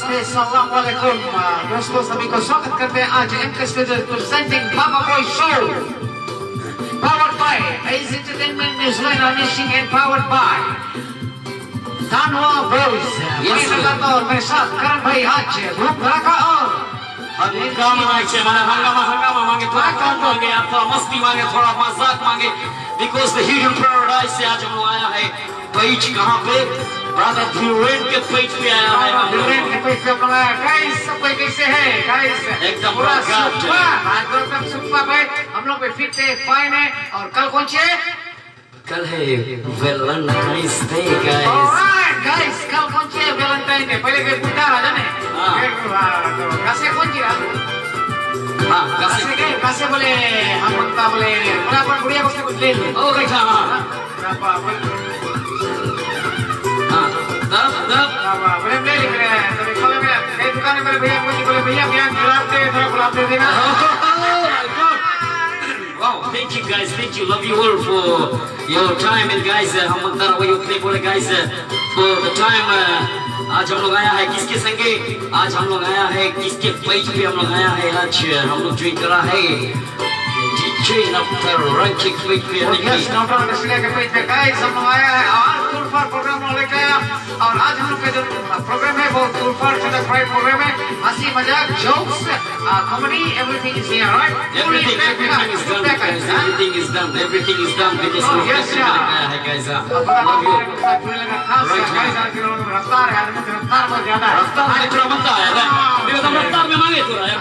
नमस्ते सलाम वालेकुम दोस्तों, सभी को स्वागत करते हैं आज MK studios presenting Baba boy show powered by Edge entertainment Newsland unleashing and powered by Danava boys. मैं लगातार और मेरे साथ करण भाई आज ग्रुप धड़का और हंगामा मांगे, थोड़ा काम मांगे, थोड़ा मस्ती मांगे, थोड़ा मजाक मांगे, बिकॉज द हिडन पैराडाइज से आज हम लोग आया है। पेज कहाँ पे? ब्रदर ड्यूरेंट के पेज पे आया है। ड्यूरेंट के पेज पे अपना गाइस सब कोई कैसे है गाइस? एकदम पूरा सुपर है। हम लोग पे फिट है, फाइन है। और कल कौन सी है? कल है Valentine's day guys. Alright guys, कल कौन सी है? Valentine day. पहले के बुड्ढा राजा ने कैसे कौन सी कैसे बोले हम बनता बोले बराबर बुढ़िया को कुछ ले लो। ओ बेटा बोले ले लिख रहे हैं तो देखो मेरे कई दुकान में भैया मुझे बोले भैया गुलाब दे देना। Wow, thank you guys, thank you, love you all for your time and guys, हम अंदर वही उतने बोले guys for the time। आज हम लोग आया है किसके संगे? आज हम लोग आया है किसके पेज पे हम लोग आया है? आज हम लोग ज्वाइन करा है DJ नफ्तर रंकिंग पेज पे। यस, नफ्तर रंकिंग के पेज पे गाइस हम लोग आया है आज टूर प्रोग्राम लेके आया। और आज हम लोग का जो प्रोग्राम है वो टूर प्रोग्राम है। हंसी मजाक jokes comedy everything is here right. Everything is done guys, everything is done because we have to आया है guys। love you रफ्तार है, रफ्तार बहुत ज्यादा है। आज थोड़ा बनता है ना, एकदम रफ्तार में मांगे थोड़ा यार,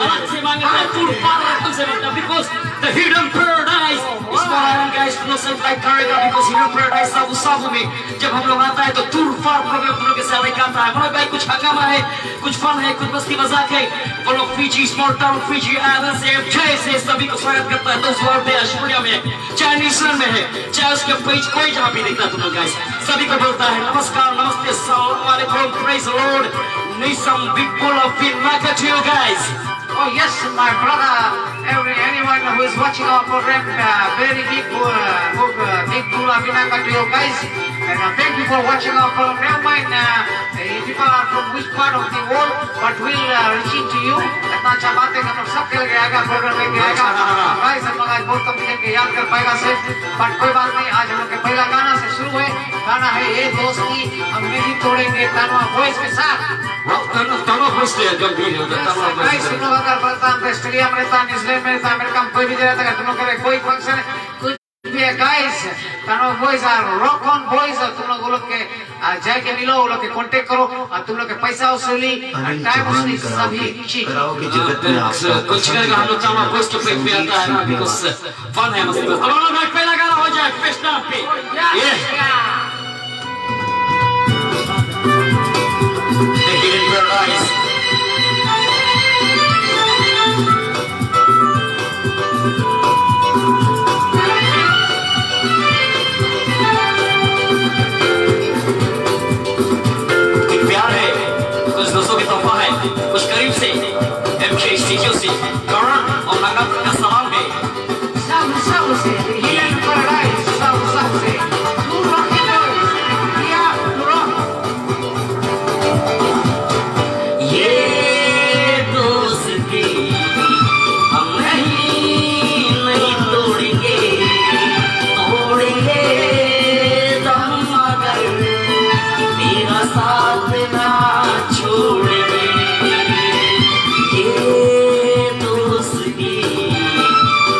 अलग से मांगे तो फुल पावर एकदम से बनता because the hidden paradise is for our guys to know self like करेगा because hidden paradise साबु में जब हम लोग आता है तो टूर फार प्रोग्राम हम लोग के साथ आता है। मतलब भाई कुछ हंगामा है, कुछ फन है, कुछ मस्ती मजाक है। वो लोग Fiji small town Fiji island से जैसे सभी को स्वागत करता है। दोस्त वर्ल्ड में ऑस्ट्रेलिया में चाहे न्यूजीलैंड में है, चाहे उसके पेज कोई जहाँ भी देखता तुम लोग गाइस सभी को बोलता है नमस्कार, नमस्ते, सलाम वालेकुम, praise the Lord, nisam big bull of Vinaka to you guys। Oh yes, my brother, anyone who is watching our program, very big bull of Vinaka to you guys, and thank you for watching our program. Never mind, people are from which part of the world, but we'll reaching to you। इतना अच्छा बात है कि हम लोग सब के लिए आएगा प्रोग्राम लेके आएगा गाइस। हम लोग आज बहुत कम दिन के याद कर पाएगा सिर्फ, बट कोई बात नहीं। आज हम लोग के पहला गाना से शुरू है। गाना है ये दोस्ती हम नहीं तोड़ेंगे, दानवा बॉयज के साथ। दानवा बॉयज के गंभीर है दानवा बॉयज। तुम लोग अगर बलता ऑस्ट्रेलिया में रहता, न्यूजीलैंड में रहता, अमेरिका में कोई भी जगह था, तुम लोग के कोई फंक्शन है कुछ भी है guys, Danava boys are rock on boys. और तुम लोग के जाके मिलो, वो लोग के कांटेक्ट करो और तुम लोग के पैसा वसूली टाइम वसूली सभी चीज कुछ करेगा। हम लोग दानवा बॉयज के पेज पे आता है ना बिकॉज़ फन है, मस्ती है। अब हम लोग पहला गाना हो जाए फेस्टा पे। The hidden paradise। दोस्तों की तोहफा है कुछ करीब से एमके स्टूडियो से करण और नगम का सलाम है। सब से हिडन पैराडाइज सब से तू रॉकी बॉयज या तू रॉक। ये दोस्ती हम नहीं तोड़ेंगे दम मगर तेरा साथ ना छोड़ेंगे। ये दोस्ती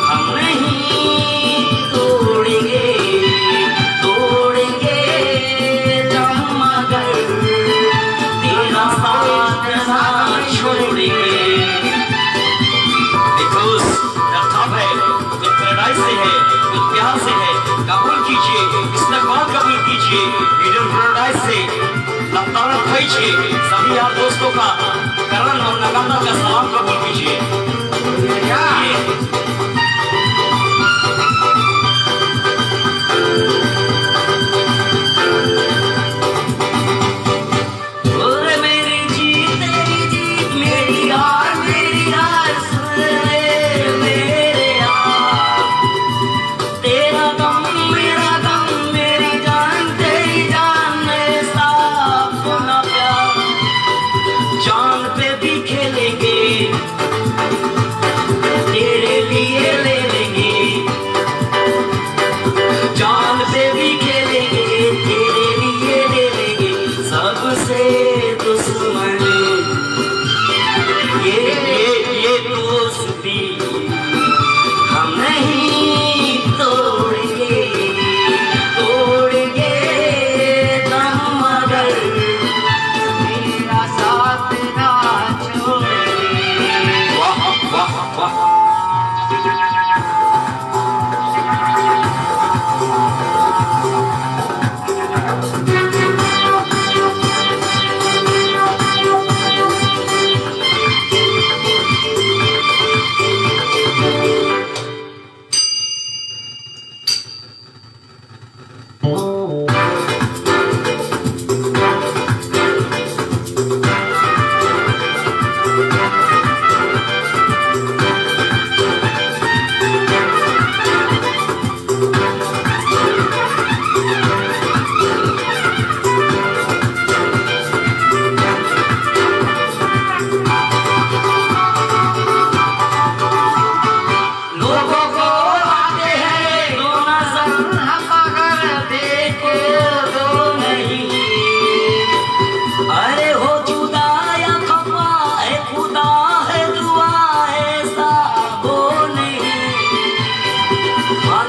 हम नहीं तोड़ेंगे दम मगर तेरा साथ ना छोड़ेंगे। Because the top है कुछ पैराडाइज से है, कुछ प्यार से है, कबूल कीजिए इस्लामाबाद कबूल कीजिए हिडन पैराडाइज से लतारत कीजिए। सभी यार दोस्तों का करण और नगाता का सलाम कबूल कीजिए।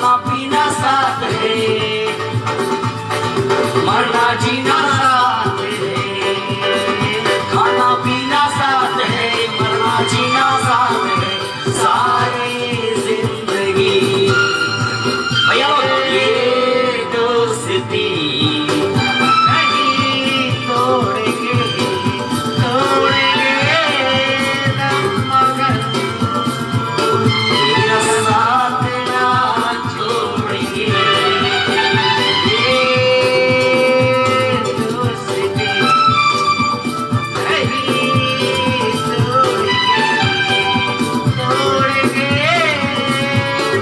खाना पीना साथ है, मरना जीना साथ है, खाना पीना साथ है, मरना जीना साथ है, सारी जिंदगी भैया ये दोस्ती नहीं तोड़ेंगे तोड़ेंगे दम मगर तेरा साथ ना छोड़ेंगे, ये दोस्ती नहीं तोड़ेंगे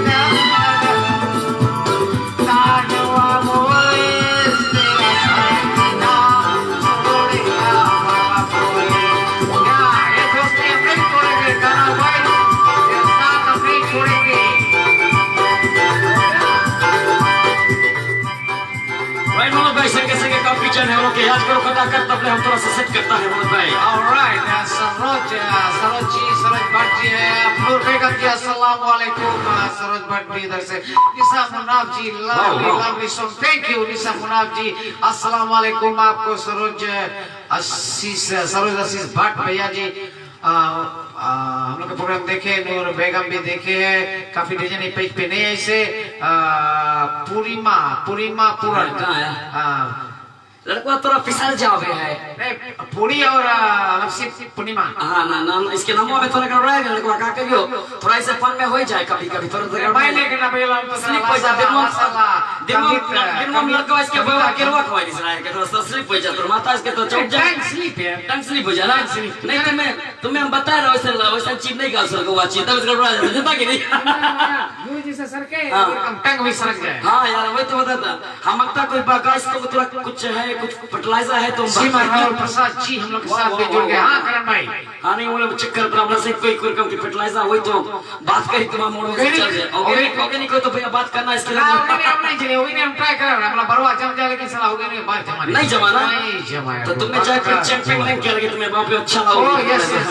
दम मगर तानवा मोइस तेरा साथ ना छोड़ेगा बाबा या ये दोस्ती हम नहीं तोड़ेंगे ताना भाई ये साथ हम नहीं छोड़ेंगे। राइट मनोज भाई संगे संगे कंपटीशन है, लोग याद करो कदा कर तब हम थोड़ा सा सेट करता है मनोज भाई। Alright, सरोज भट्ट जी है, नूर बेगम जी अस्सलाम वालेकुम, सरोज भट्ट भी इधर से, निशा मुनाफ जी लवली सॉन्ग, थैंक यू निशा मुनाफ जी, अस्सलाम वालेकुम आपको सरोज आशीष भट्ट भैया जी। हम लोग का प्रोग्राम देखे, नूर बेगम भी देखे हैं, काफी डिजाइन पेज पे नहीं ऐसे पूर्णिमा पूरा कहाँ है? लड़का थोड़ा फिसल जावे है। पूरी और पूर्णिमा हाँ ना ना इसके नामों में थोड़ा गड़बड़ा है, लड़का का कभी हो थोड़ा ऐसे फन में हो जाए कभी कभी थोड़ा थोड़ा गड़बड़ा मैं लेकिन अभी हम तो स्लिप हो जाए दिमाग लड़का इसके बवा के रवा खवाई दिस रहा है कि थोड़ा स्लिप हो जाए तो माता इसके तो चौक जाए टंग स्लिप हो जाए ना। नहीं तुम्हें हम बता रहे हो वैसे चीज नहीं कर सको वो चीज तब गड़बड़ा जाता है कि नहीं यूं जैसे सर के टंग भी सरक जाए। हाँ यार वही तो बताता हम अक्ता कोई बागास को थोड़ा कुछ है कुछ फर्टिलाइजर है तो सीमा राहुल प्रसाद जी हम लोग के साथ में जुड़ गए। हाँ करण भाई हाँ नहीं वो लोग चक्कर प्रॉब्लम से कोई कम की फर्टिलाइजर वही तो बात करी तुम्हारा मोड़ से चल जाए ऑर्गेनिक को तो भैया बात करना इसके लिए हम नहीं चले वही हम ट्राई कर रहे हैं अपना बरवा जम जाए लेकिन साला ऑर्गेनिक बात जमा नहीं जमाना नहीं जमाया तो तुमने चाहे फिर चैंपियन नहीं किया लेकिन तुम्हें वहां पे अच्छा लगा। ओह यस यस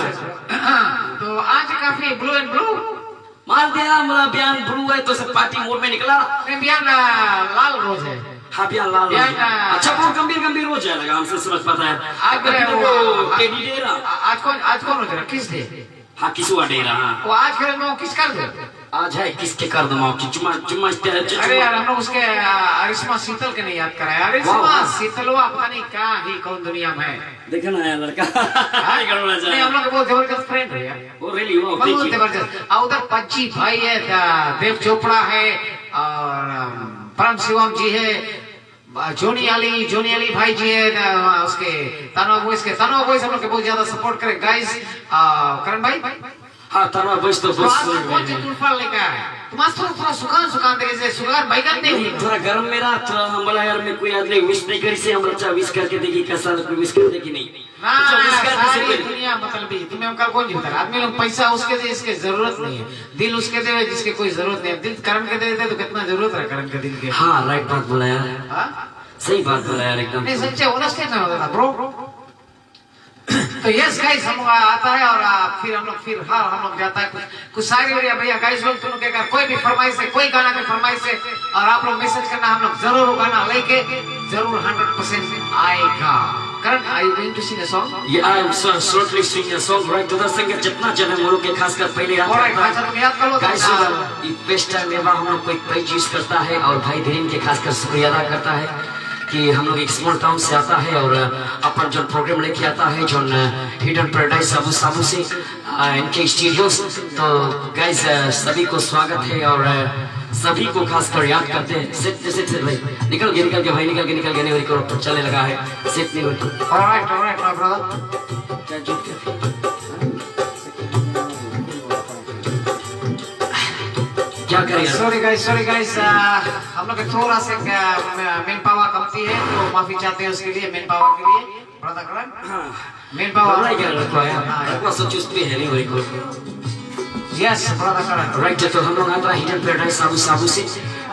तो आज काफी ब्लू एंड ब्लू मार दिया हमारा बयान ब्लू है तो सब पार्टी मोड में निकला। बयान लाल रोज है। हाँ बयान लाल अच्छा बहुत गंभीर हो जाएगा हमसे समझ पाता है। आज कौन हो किस दे हाँ किस हुआ डेरा वो आज करे मैं किस कर दे आज है किसके कर दो कि जुम्मा अरे यार हम लोग उसके अरिश्मा शीतल के नहीं याद कराया। अरिश्मा शीतलवा पता नहीं कहाँ ही कौन दुनिया में है। देखा ना यार लड़का नहीं हम लोग बहुत जबरदस्त फ्रेंड है यार वो रियली वो बहुत जबरदस्त। और उधर पच्ची भाई है, देव चोपड़ा है और परम शिवम जी है, जोनी अली भाई जी है, उसके तनवा बॉयज हम लोग के बहुत ज्यादा सपोर्ट करे गाइस। करण भाई हाँ तनवा बॉयज तो कौन सी तुलफाल लेकर आए तुम्हारा थोड़ा सुखान दे जैसे सुखान बैगन नहीं थोड़ा गर्म मेरा थोड़ा हम बोला यार मैं कोई आदमी विश नहीं करी से हम अच्छा विश करके देखी कैसा कोई विश कर देगी नहीं सारी दुनिया मतलब तुम्हें हम कल कौन जीता है आदमी लोग पैसा उसके दे इसके जरूरत नहीं है, दिल उसके दे जिसके कोई जरूरत नहीं है। दिल करण के दे तो कितना जरूरत है करण के दिल के। हाँ राइट बात बोला यार सही बात बोला यार एकदम नहीं सच्चे ऑनेस्ट ना होता ब्रो। तो यस गाइस हम आता है और फिर हम लोग जाता है कुछ शायरी वरिया भैया गाइस लोग तुम के कोई भी फरमाइश है कोई गाना की फरमाइश है और आप लोग मैसेज करना हम लोग जरूर वो गाना लेके जरूर 100% आएगा। करण are you going to sing a song? Yeah, I am certainly singing a song right to the singer जितना जन है लोग के खासकर पहले याद करता है गाइस ये बेस्ट टाइम एवर हम लोग कोई पेज यूज करता है और भाई धीरेन के खासकर शुक्रिया अदा करता है कि हम लोग एक स्मॉल टाउन से आता है और अपन जो प्रोग्राम लेके आता है जो हिडन पैराडाइज साबू से इनके स्टूडियोज। तो गाइस सभी को स्वागत है और सभी को खासकर याद करते हैं। सिट भाई निकल के भाई निकल के नहीं को चलने लगा है सिट नहीं होती। ऑलराइट माय ब्रदर क्या करें सॉरी गाइस हम लोग थोड़ा सा मेन पावर कमती है तो माफी चाहते हैं उसके लिए मेन पावर के लिए ब्रदर करण मेन पावर क्या लगता है वो सोच उस पे है नहीं वही को Yes, brother Karan. राइट। तो हम लोग आता है हिडन पैराडाइज साबू साबू से।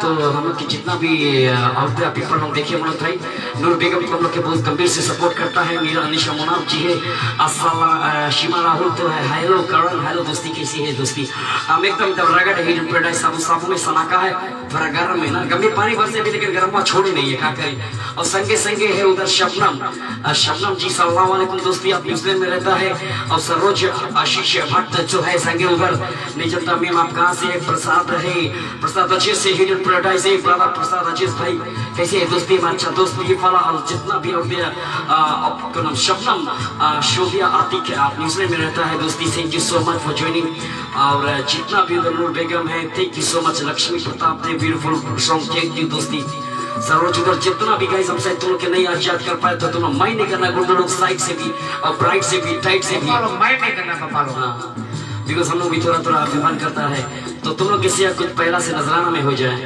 तो हम लोग की जितना भी आउट देयर पीपल लोग देखिए मनोज भाई, नूर बेगम को हम लोग के बहुत गंभीर से सपोर्ट करता है। मीरा अनिशा मुनाफ जी है, अस्सलाम शिमा राहुल तो है। हेलो करण, हेलो दोस्ती, कैसी है दोस्ती? हम एकदम रगड़ हिडन पैराडाइज साबू साबू में सनाका है थोड़ा गर्म है ना, गंभीर पानी बरसे भी लेकिन गर्म छोड़ी नहीं है, क्या करें। और संगे संगे है उधर शबनम, शबनम जी सल्लल्लाहु अलैकुम दोस्ती, आप न्यूजीलैंड में रहता है। और सरोज आशीष भट्ट जो है संगे उधर निजता मैम, आप कहाँ से है? प्रसाद है, प्रसाद अच्छे से हिडन पैराडाइज है। ब्रदर प्रसाद अजीज भाई कैसे है दोस्ती? हमारा अच्छा दोस्त ये वाला और जितना भी और नाम शबनम शोभिया आतिक, आप न्यूजीलैंड में रहता है दोस्ती, thank you so much for joining. और जितना भी उधर नूर बेगम है, thank you so much. Lakshmi Pratap Dev beautiful song, thank you दोस्ती। सरोज उधर जितना भी गाइस हम शायद तुम लोग के नहीं आज याद कर पाए तो तुम माइंड नहीं करना, गुंडो लोग साइड से भी और ब्राइट से भी टाइट से भी माइंड नहीं करना पापा लोग, बिकॉज हम लोग भी थोड़ा थोड़ा अभिमान करता है तो तुम लोग किसी कुछ पहला से नजराना में हो जाए।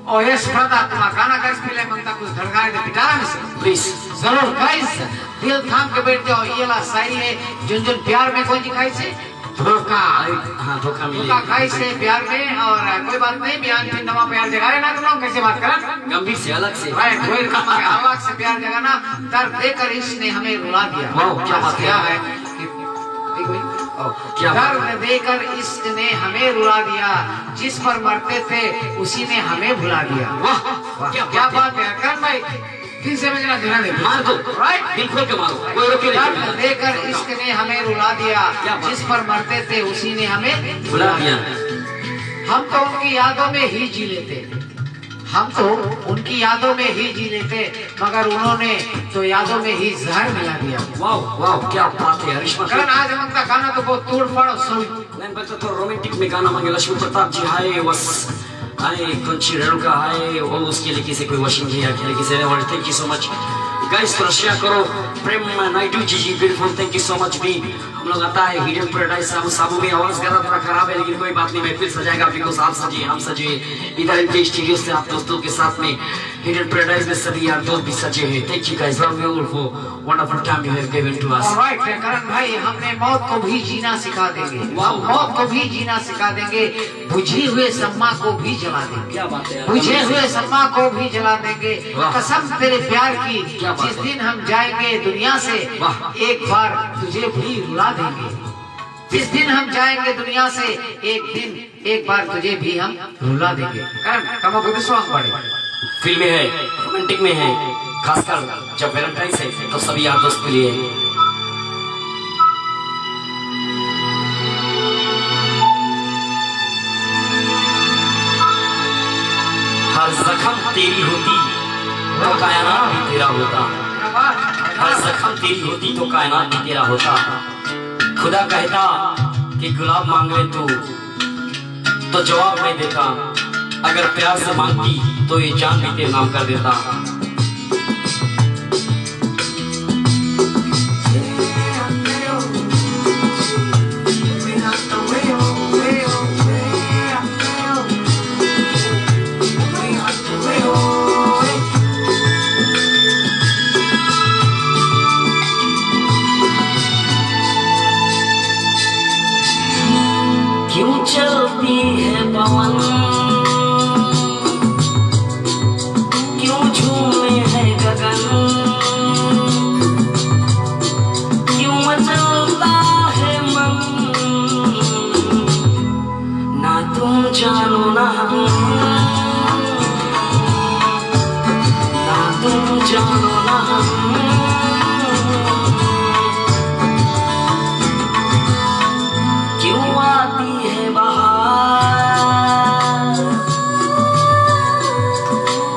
ओ यस ब्रदर, तुम गाना गाइस पहले मंगता कुछ धड़का दे पिटारा में से प्लीज जरूर गाइस, दिल थाम के बैठ जाओ। ये ला शायरी है जुन जुन प्यार में कोई दिखाई से धोखा, हाँ धोखा मिले, धोखा खाई से प्यार में। और कोई बात नहीं, बयान फिर नवा प्यार जगाए ना, तुम लोग कैसे बात करें गंभीर से अलग से, राइट। कोई काम है अलग से प्यार जगाना, दर्द देकर इसने हमें रुला दिया। वाह क्या बात है क्या दर्द देकर इश्क ने हमें रुला दिया, जिस पर मरते थे उसी ने हमें भुला दिया। वाह क्या बात है करण भाई, फिर से बजना ध्यान दे, मार दो राइट, बिल्कुल के मारो, कोई रोके नहीं। दर्द देकर इश्क ने हमें रुला दिया, जिस पर मरते थे उसी ने हमें भुला दिया। हम तो उनकी यादों में ही जी लेते, हम तो उनकी यादों में ही जी लेते, मगर उन्होंने तो यादों में ही जहर मिला दिया। वाह वाह क्या बात है हरीश। करण आज मंगता गाना तो बहुत तोड़ फोड़ सोई नहीं बल्कि तो रोमांटिक में गाना मांगे। लक्ष्मी प्रताप जी हाय, बस हाय कंची रेणुका हाय, वो उसके लिए किसी कोई वॉशिंग किया के लिए किसी ने, और thank you so much guys. तो शेयर करो Prem Naidu ji beautiful, thank you so much भी। हम लोग आता है हिडन पैराडाइज साबू साबू में। आवाज गला थोड़ा खराब है लेकिन कोई बात नहीं, मैं फिर सजाएगा बिकॉज आप सजिए हम सजिए इधर इनके स्टूडियो से आप दोस्तों के साथ में हिडन पैराडाइज में सभी यार दोस्त भी सजे हैं। Thank you guys, love you for wonderful time you have given to us. Alright Karan भाई, हमने मौत को भी जीना सिखा देंगे, हम मौत को भी जीना सिखा देंगे, बुझे हुए सम्मा को भी जला देंगे। क्या बात है, बुझे हुए सम्मा को भी जला देंगे, वाह। कसम तेरे प्यार की, क्या बात जिस है। दिन हम जाएंगे दुनिया से वाह। एक बार तुझे भी रुला देंगे, जिस दिन हम जाएंगे दुनिया से एक बार तुझे भी हम रुला देंगे। करण कम अप विद सॉन्ग पढ़े, फिल्म में है, रोमांटिक में है, खासकर जब वैलेंटाइन है तो सभी यार दोस्त के लिए। हर जख्म तेरी होती तो कायनात भी तेरा होता, हर जख्म तेरी होती तो कायनात भी तेरा होता। खुदा कहता कि गुलाब मांग ले तू तो जवाब नहीं देता, अगर प्यार से मांगती तो ये जान भी तेरे नाम कर देता। क्यों चलती है पवन, क्यों झूमे है गगन, क्यों मचलता है मन, ना तुम जानो ना हम, ना तुम जानो ना हम। क्यों आती है बहार,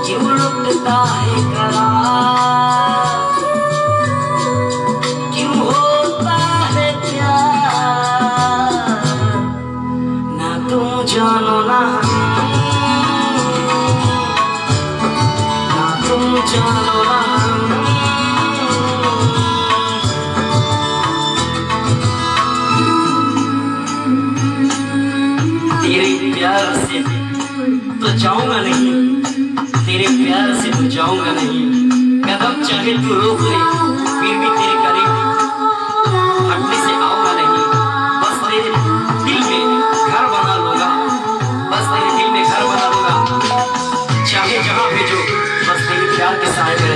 क्यों लुटता है करार, क्यों होता है प्यार, ना तुम जानो ना हम, ना तुम जानो ना हम। तेरे प्यार से तो जाऊंगा नहीं, तेरे प्यार से तो जाऊंगा नहीं, कदम चाहे तू रोक ले फिर भी तेरे करीब हटने से आऊंगा नहीं। बस तेरे दिल में घर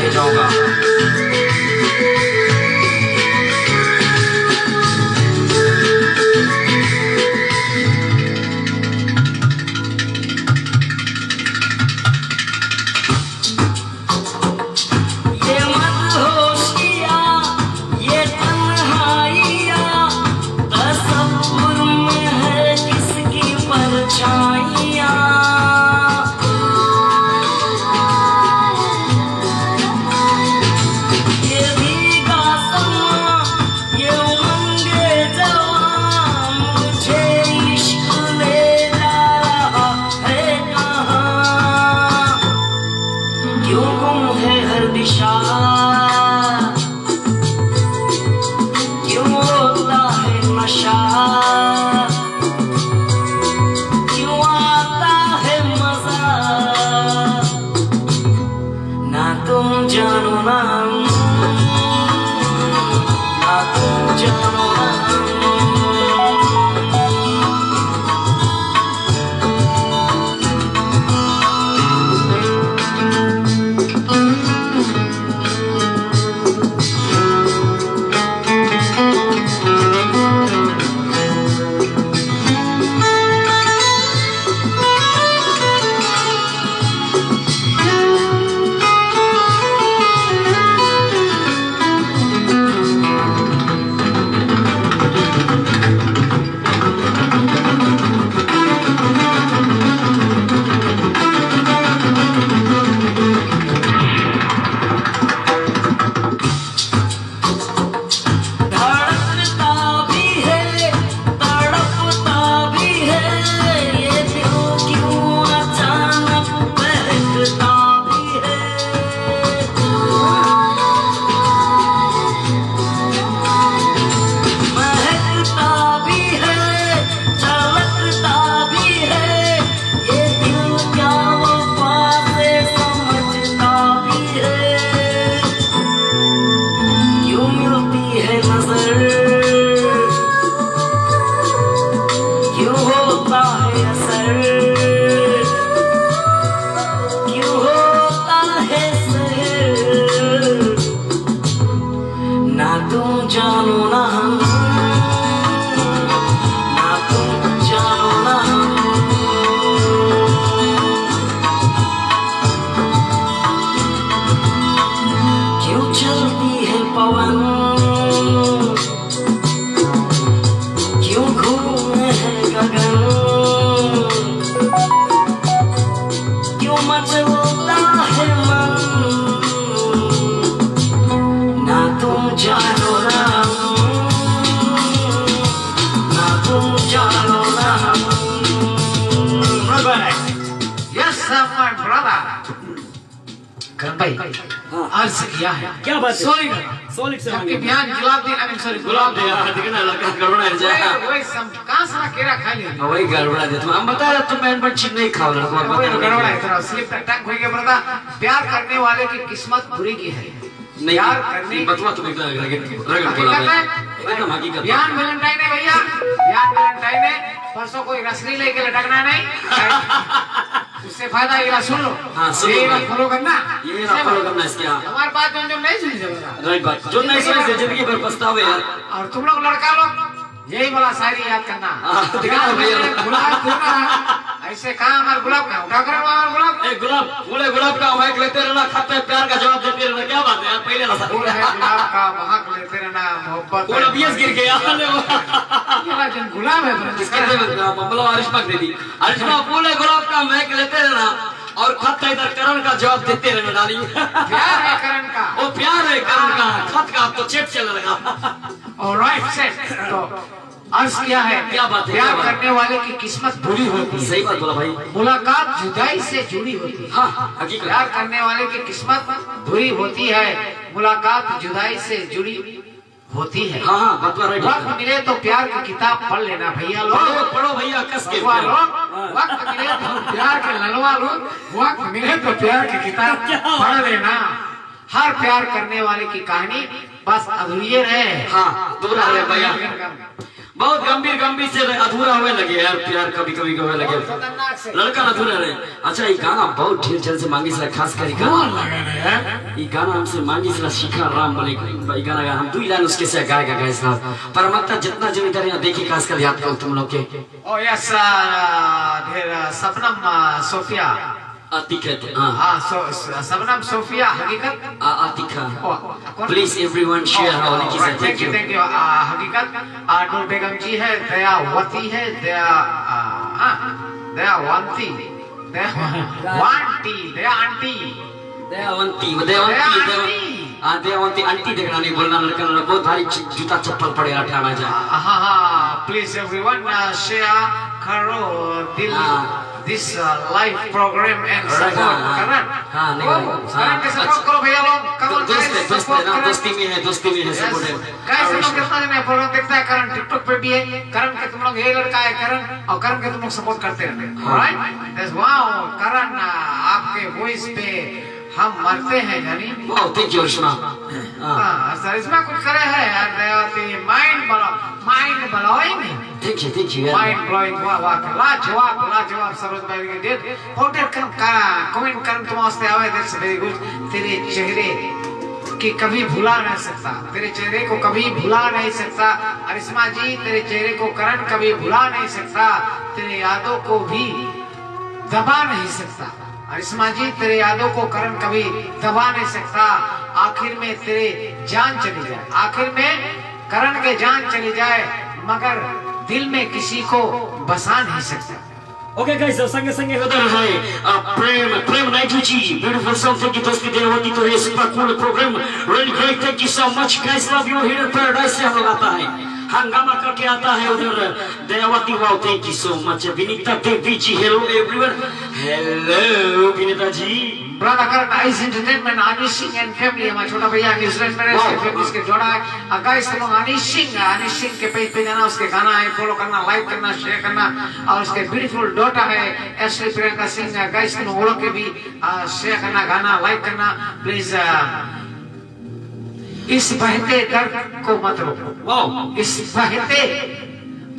लेके जाऊंगा। अर्ज किया है। क्या बात है? सॉलिड से आपके बयान गुलाब दे आई सॉरी गुलाब दे यार देखना लड़का गड़बड़ा है जा वही सब कहां सारा केरा खा लिया वही गड़बड़ा दे तुम हम बता रहे तुम मैन बच्ची नहीं खाओ लड़का वही गड़बड़ा है तेरा स्लिप टंग हो गया ब्रदा। प्यार करने वाले की किस्मत बुरी की है। नहीं प्यार करने बतवा तुम रगड़ बोला एकदम हकीकत बयान वैलेंटाइन है भैया बयान वैलेंटाइन है। परसों कोई रसरी लेके लटकना नहीं उससे फायदा ये सुन लो। हाँ सुन ये फॉलो करना ये ना फॉलो करना इसके। हाँ हमारी बात जो नहीं सुनी जरा राइट बात जो नहीं सुनी से जिंदगी भर पछतावे यार। और तुम लोग लड़का लोग यही वाला शायरी याद करना। गुलाब ऐसे कहा हमारे गुलाब का उठा कर हमारे गुलाब ए गुलाब फूले गुलाब का महक लेते रहना खाते प्यार का जवाब देते रहना क्या बात है यार पहले ना फूल है गुलाब का महक लेते रहना मोहब्बत फूल अभी गिर गया ये जन गुलाब है इसके दे मतलब अरिश्मा दे दी अरिश्मा फूले गुलाब का महक लेते रहना और खत का इधर करण का जवाब देते रहना डाली। प्यार है करण का वो प्यार है करण का खत का तो चेप चल लगा। ऑलराइट सेट तो अर्ज किया है क्या बात है प्यार करने वाले की किस्मत बुरी होती है। सही बात बोला भाई। मुलाकात जुदाई से जुड़ी होती है। हाँ हकीकत प्यार करने वाले की किस्मत बुरी होती है मुलाकात जुदाई से जुड़ी होती है। हाँ हाँ बात राइट। वक्त मिले तो प्यार की किताब पढ़ लेना भैया लोग पढ़ो भैया कस के वक्त मिले तो प्यार के ललवा लोग वक्त मिले तो प्यार की किताब पढ़ लेना। हर प्यार करने वाले की कहानी बस अधूरी रहे। हाँ दूर रहे भैया बहुत गंभीर गंभीर से अधूरा होने लगे यार, प्यार कभी कभी होने लगे, लड़का अधूरा रहे। अच्छा ये गाना बहुत ढेर जल्द से मांगी से खास कर ये गाना हमसे मांगी से सीखा राम बने भाई गाना हम 2 लाइन उसके से गाएगा गाइस ना पर मत जितना जो इधर यहाँ देखिए खास कर याद करो तुम लोग के। ओ यस ढेर सबनम सोफिया आतिका सबनम सोफिया हकीकत Atika please everyone share how लिखी से थैंक यू हकीकत नूर बेगम जी है, दयावती है, दयावंती दयावंती आंटी देखना नहीं बोलना लड़का बहुत भारी जूता चप्पल पड़े हटाना जाए। हाँ प्लीज एवरीवन शेयर करो this live program and support Karan Karan के सपोर्ट करो भैया लोग, करण दोस्ती में है सपोर्ट है गाइस। हम लोग कितना दिन प्रोग्राम देखता है, करण टिकटॉक पे भी है, करण के तुम लोग ये लड़का है करण और करण के तुम लोग सपोर्ट करते रहते हैं। ऑलराइट दैट्स वाओ करण आपके वॉइस पे हम मरते हैं जानी। Wow thank you Rishma. हां सर इसमें कुछ करे है यार Dayawati mind blowing thank you mind blowing वाह लाजवाब सरोज भाई के डेट फोटो कमेंट करन तुम वास्ते आवे दैट्स वेरी गुड। तेरे चेहरे कि कभी भुला नहीं सकता, तेरे चेहरे को कभी भुला नहीं सकता अरिश्मा जी, तेरे चेहरे को करण कभी भुला नहीं सकता, तेरे यादों को भी दबा नहीं सकता अरिश्मा जी, तेरे यादों को करण कभी दबा नहीं सकता। आखिर में तेरे जान चली जाए, आखिर में करण के जान चली जाए मगर दिल में किसी को बसा नहीं सकता। ओके गाइस संगे संगे उधर है प्रेम नाइटू ji beautiful song thank you दोस्ती देवती तो ये super cool program really great thank you so much guys love you here paradise से हम लोग आता है हंगामा करके आता है उधर Dayawati wow thank you so much Vinita Devi ji hello everyone hello Vinita ji brother Karan Ace Entertainment Anish Singh and family हमारा छोटा भैया न्यूजीलैंड में रहते हैं फैमिली इसके जोड़ा है गाइस तुम लोग अनिश सिंह के पेज पे जाना उसके गाना है फॉलो करना लाइक करना शेयर करना और उसके ब्यूटीफुल डॉटर है एशली प्रियंका सिंह गाइस तुम वो लोग के भी शेयर करना गाना लाइक करना प्लीज। इस बहते दर्द को मत रोको, इस बहते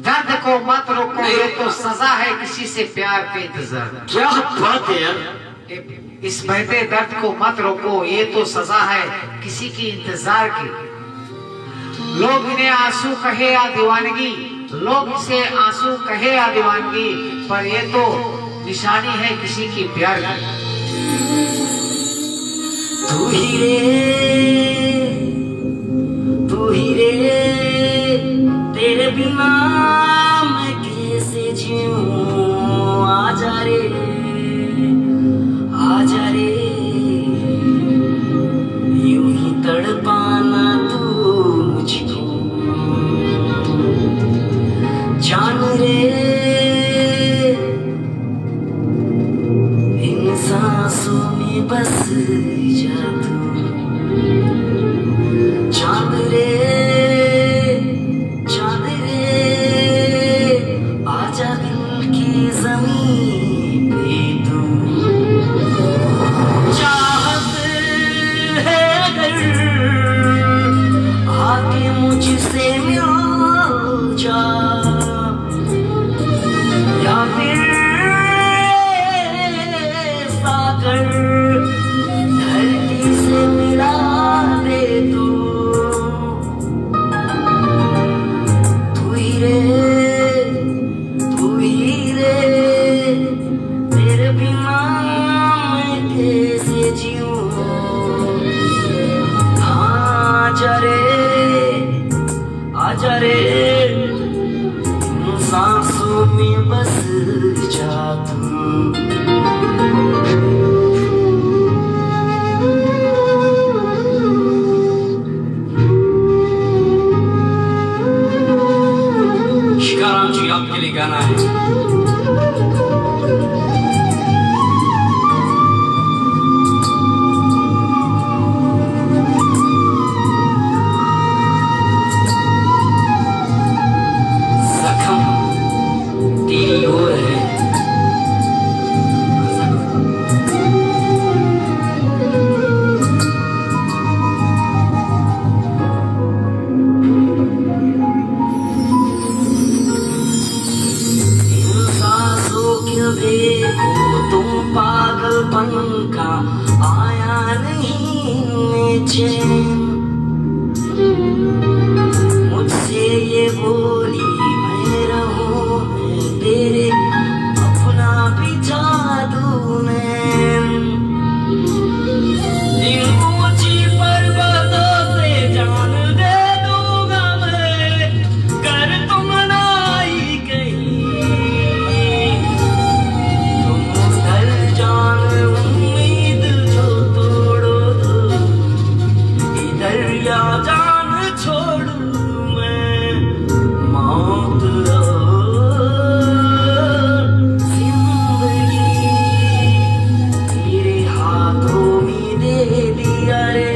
दर्द को मत रोको, ये तो सजा है किसी से प्यार के इंतजार। क्या बात है यार, इस बहते दर्द को मत रोको, ये तो सजा है किसी की इंतजार की। लोग इन्हें आंसू कहे या दीवानगी, लोग इसे आंसू कहे या दीवानगी, पर ये तो निशानी है किसी की प्यार की। तू ही रे तेरे बिना मैं कैसे जीऊं, आजा रे यूं ही तड़पाना तू मुझको, जान रे इन सांसों में बस जा तू, चांद रे आजा दिल की जमीन पे तू, चाहत है अगर आके मुझसे मिल जा, या फिर सागर ढल पल का आया नहीं चैन, मुझसे ये बोली मैं रहूं मैं तेरे अपना बिछा दूं नैन, इन ऊंची पर्वतों से जान दे दूंगा मैं, कर तुम ना ही कहीं, तुम उधर जान उम्मीद जो तोड़ो तो इधर या जान छोड़ूं मैं, मौत और जिंदगी तेरे हाथों में दे दिया रे।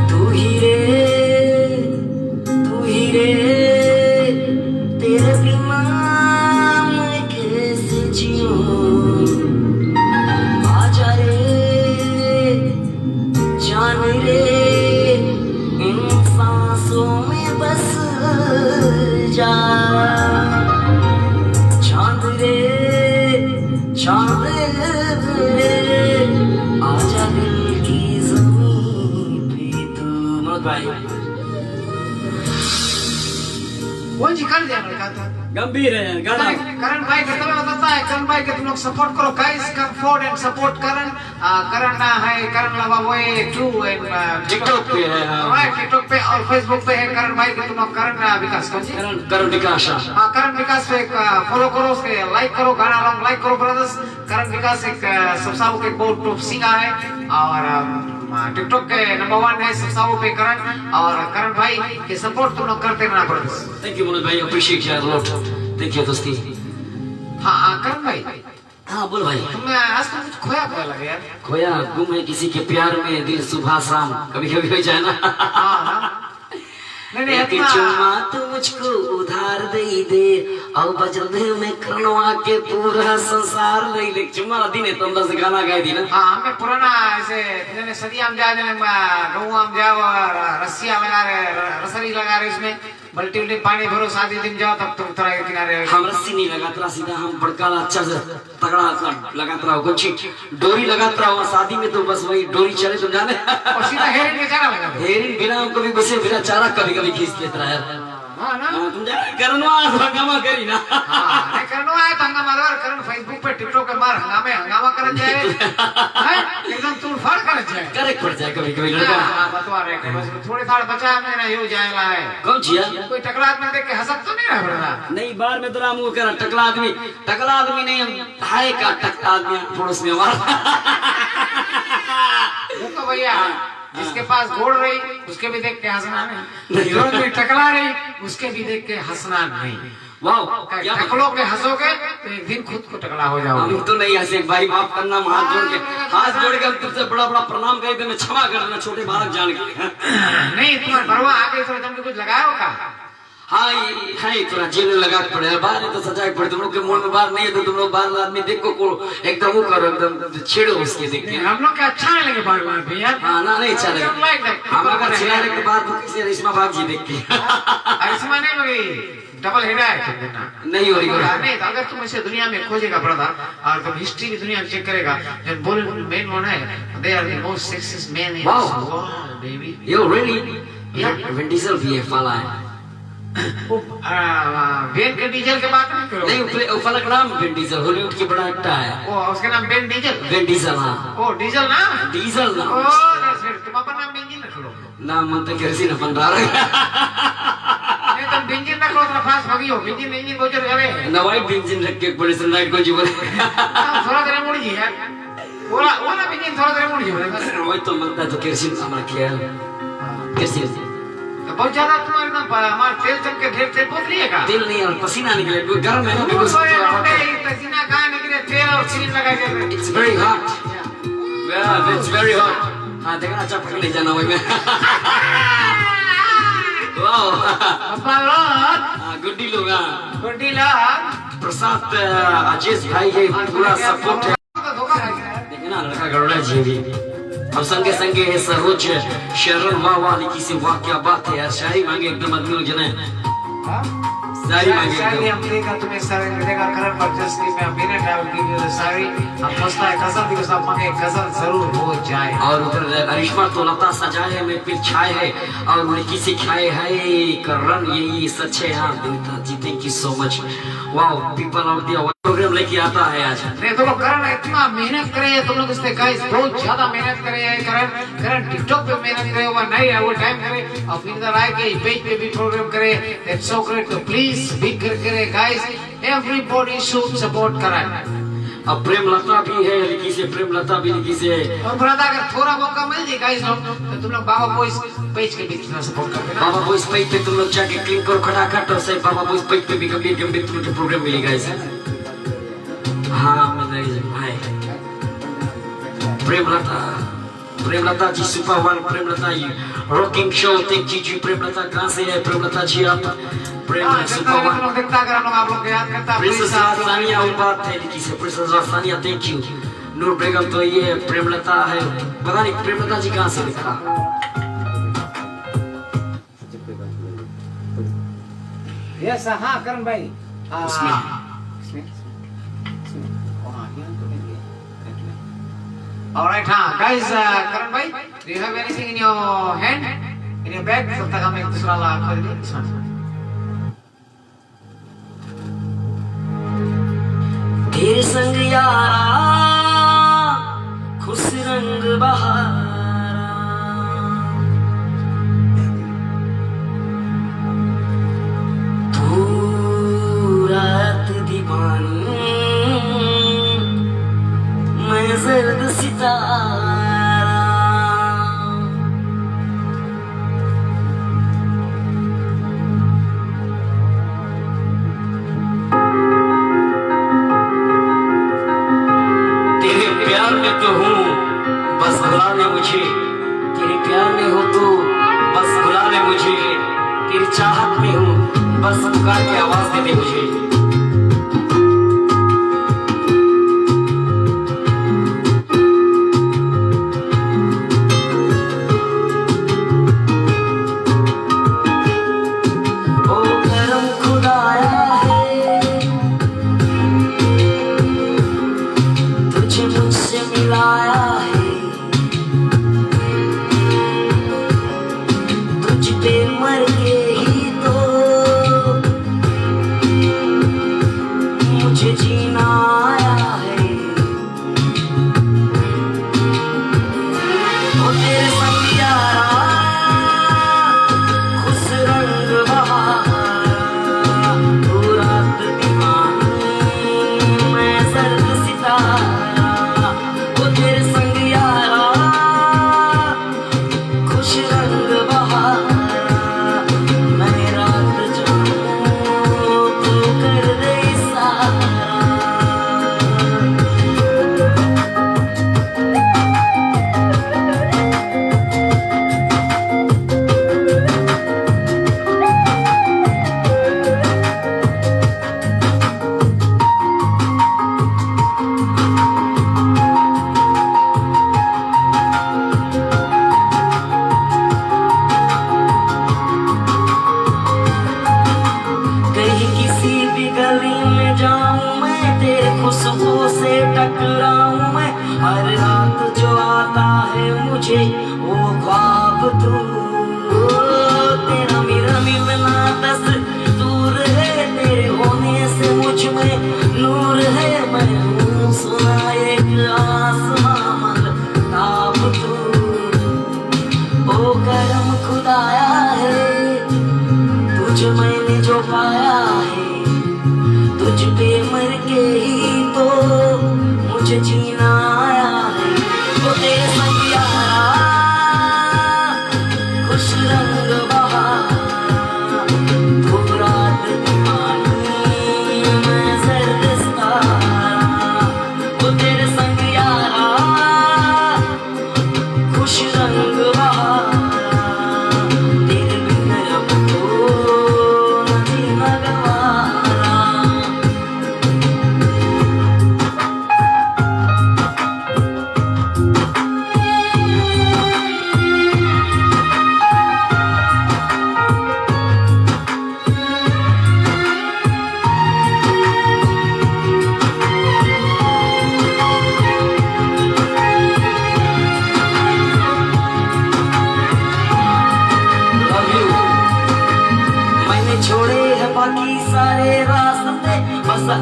तू ही रे तेरे बिना मैं कैसे जीऊं, आजा रे जान रे इन सांसों में बस जा, चांद रे आजा दिल की ज़मीं पे तू। मनोज भाई कौन जी कर दिया लड़का था गंभीर है गाना। करण भाई का तब बताता है, करण भाई के तुम लोग सपोर्ट करो guys, come forward and support Karan. Karan है करण लवा वो ट्रू एंड टिकटॉक पे है, राइट, टिकटॉक पे और फेसबुक पे है करण भाई के, तुम लोग करण विकास कौन जी करण विकास। हाँ करण विकास पे फॉलो करो, उसके लाइक करो, गाना लॉन्ग लाइक करो ब्रदर्स। करण विकास एक सबसाओ के बहुत टॉप सिंगर है और टिकटॉक के नंबर 1 है सबसाओ पे करण, और करण भाई के सपोर्ट तुम लोग करते रहना ब्रदर्स। थैंक यू मनोज भाई, अप्रिशिएट यार लॉट, थैंक यू दोस्ती। हाँ करण भाई, हाँ बोल भाई। तुमने आज तो कुछ खोया खोया लगे यार। खोया गुम है किसी के प्यार में दिल सुबह शाम, कभी कभी हो जाए ना। हाँ नहीं एक चुम्मा तू मुझको उधार दे और बजल में करनवा के पूरा संसार ले ले। चुम्मा दिन है तुम बस गाना गाए दी ना। हाँ हमें पुराना ऐसे जने सदियाम जा जने गौआम जाओ रस्सियाँ लगा रहे, रसरी लगा रहे, इसमें बल्टी उल्टी पानी भरो, शादी दिन जाओ तब तुम तरह के किनारे हम रस्सी नहीं लगाता सीधा, हम बड़का अच्छा से तगड़ा लगाता रहो, कुछ डोरी लगाता रहो। शादी में तो बस वही डोरी चले तुम जाने, और सीधा हेरिन के चारा लगा दो। हेरिन बिना कभी बसे बिना चारा कभी कभी खींच लेता है। हाँ ना तुम जाने करनवा हंगामा करी ना। हाँ नहीं करनो आया तो हंगामा दर करन फेसबुक पे टिकटॉक पे मार हंगामा कर जाए, हैं एकदम तूड़ फाड़ कर जाए, करेक्ट पड़ जाए कभी कभी लड़का। हाँ बतवा रहे हैं, बस थोड़े थाड़ बचा है ना यो जाएला है। कौन छिया कोई टकरा आदमी देख के हंसत तो नहीं रहा बड़ा। नहीं बार में तो राम वो करा टकला आदमी नहीं, हम हाय का टकला आदमी पड़ोस में हमारा। वो तो भैया जिसके पास घोड़ रही उसके भी देख के हंसना नहीं, जो भी टकला रही उसके भी देख के हंसना नहीं। वाह टकलों के हंसोगे तो एक दिन खुद को टकला हो जाओगे। हम तो नहीं हंसे भाई, माफ करना, हाथ जोड़ के हम तुमसे बड़ा बड़ा प्रणाम करते, मैं क्षमा करना छोटे बालक जान के। नहीं तुम्हारे बरवा आगे तो तुमने कुछ लगाया होगा। हाँ ये थोड़ा जेल लगा के पड़े, बाहर तो सजाए पड़े, तुम लोग के मुंह में बात नहीं है तो तुम लोग बाहर आदमी देखो को एकदम वो करो, एकदम छेड़ो उसके देख के। हम लोग के अच्छा नहीं लगे बार बार भैया। हाँ ना नहीं अच्छा लगे, हम अगर चिल्लाने के बाद किसी रेशमा बाग जी देख के ऐसा नहीं लगी डबल हेड है नहीं हो रही नहीं। तो अगर तुम इसे दुनिया में खोजेगा ब्रदर और तुम हिस्ट्री भी दुनिया में चेक करेगा, जो बॉलीवुड मेन वन है, they are the most sexist man in this world baby. Yo really यार विन डीजल भी है फाला है। बेन के डीजल के बात नहीं करो। नहीं वो फलक नाम विन डीजल हॉलीवुड की बड़ा एक्टर है। ओ उसके नाम बेन डीजल। विन डीजल हाँ। ओ डीजल ना डीजल ना। ओ तुम अपना नाम बेंजिन रख लो। नाम मन तो कैसी न बन रहा है। नहीं तुम बेंजिन रख लो तो फास्ट भागी हो, बेंजिन इंजन गोचर करे। नवाई बेंजिन रख के पुलिस नाइट को जीवन। थोड़ा देर मुड़ जी यार। ओला बेंजिन थोड़ा देर मुड़ जी बोलेगा। वही तो मनता तो केरोसिन नाम रखे है। केरोसिन बहुत ज्यादा तुम्हारे ना हमारे तेल चल के ढेर तेल पोत लिएगा। तेल नहीं और पसीना निकले, गर्म है ना बिकॉज़ पसीना कहाँ निकले, तेल और सीन लगा के। It's very hot, yeah it's very hot। हाँ देखना अच्छा पकड़ ले जाना वही में। वाओ पापा लोग हाँ गुड्डी लोग हाँ गुड्डी लोग प्रसाद अजीज भाई ये पूरा सपोर्ट है। धोखा लग गया है। देखिए ना लड़का गरुड़ा जी भी और संगे संगे है सरोज शरण वाह वाह लिखी से वाह क्या बात है यार। शायरी मांगे एकदम आदमी लोग जने शायरी मांगे शायरी एकदम। हम देगा तुम्हें सारे देगा करण पर जस्ट मैं मेरे ट्रैवल की वीडियो सारी हम फर्स्ट है गजल भी सब मांगे गजल जरूर हो जाए। और उधर अरिश्मा तो लता सजाए है मैं फिर छाए है और लड़की से खाए है करण यही सच है। हाँ Dilta ji thank you so much. Wow people of the program लेके आता है आज। नहीं तुम लोग करण इतना मेहनत करे हैं तुम लोग इससे गाइस बहुत ज्यादा मेहनत करे हैं। करण टिकटॉक पे मेहनत करे हुआ नहीं है वो टाइम करे और फिर इधर आए के पेज पे भी प्रोग्राम करे। That's so great. तो प्लीज बिग करे गाइस एवरीबॉडी शुड सपोर्ट करण। अब प्रेम लता भी है लिखी से प्रेम लता भी लिखी से। और ब्रदर अगर थोड़ा मौका मिल जाए गाइस लोग तो तुम लोग बाबा बॉयज पेज के भी इतना सपोर्ट कर देना। बाबा बॉयज पेज पे तुम लोग जाके क्लिक करो खटाखट और से बाबा बॉयज पेज पे भी गंभीर गंभीर तुम लोग प्रोग्राम मिलेगा इसे। हाँ मतलब भाई Premlata ji super one Premlata ji rocking show thank you ji. Premlata कहाँ से है प्रेमलता जी आप प्रेम सुपर वन लोग देखता कर आप लोग याद करता प्रिंसेस सानिया वो बात है लिखी से प्रिंसेस सानिया थैंक यू। नूर बेगम तो ये प्रेमलता है पता नहीं प्रेमलता जी कहाँ से लिखा। यस हाँ करण भाई Alright, guys, Karan bhai, do you have anything in your hand, in your bag? तब तक हम एक दूसरा ला कर दें। तेरे संग यारा खुश रंग बहारा तू रात दीवानी मैं जर्द सितारा। तेरे प्यार में तो हूँ बस भुला ले मुझे तेरे प्यार में हो तो बस भुला ले मुझे तेरी चाहत में हूँ बस पुकार के आवाज दे दे मुझे।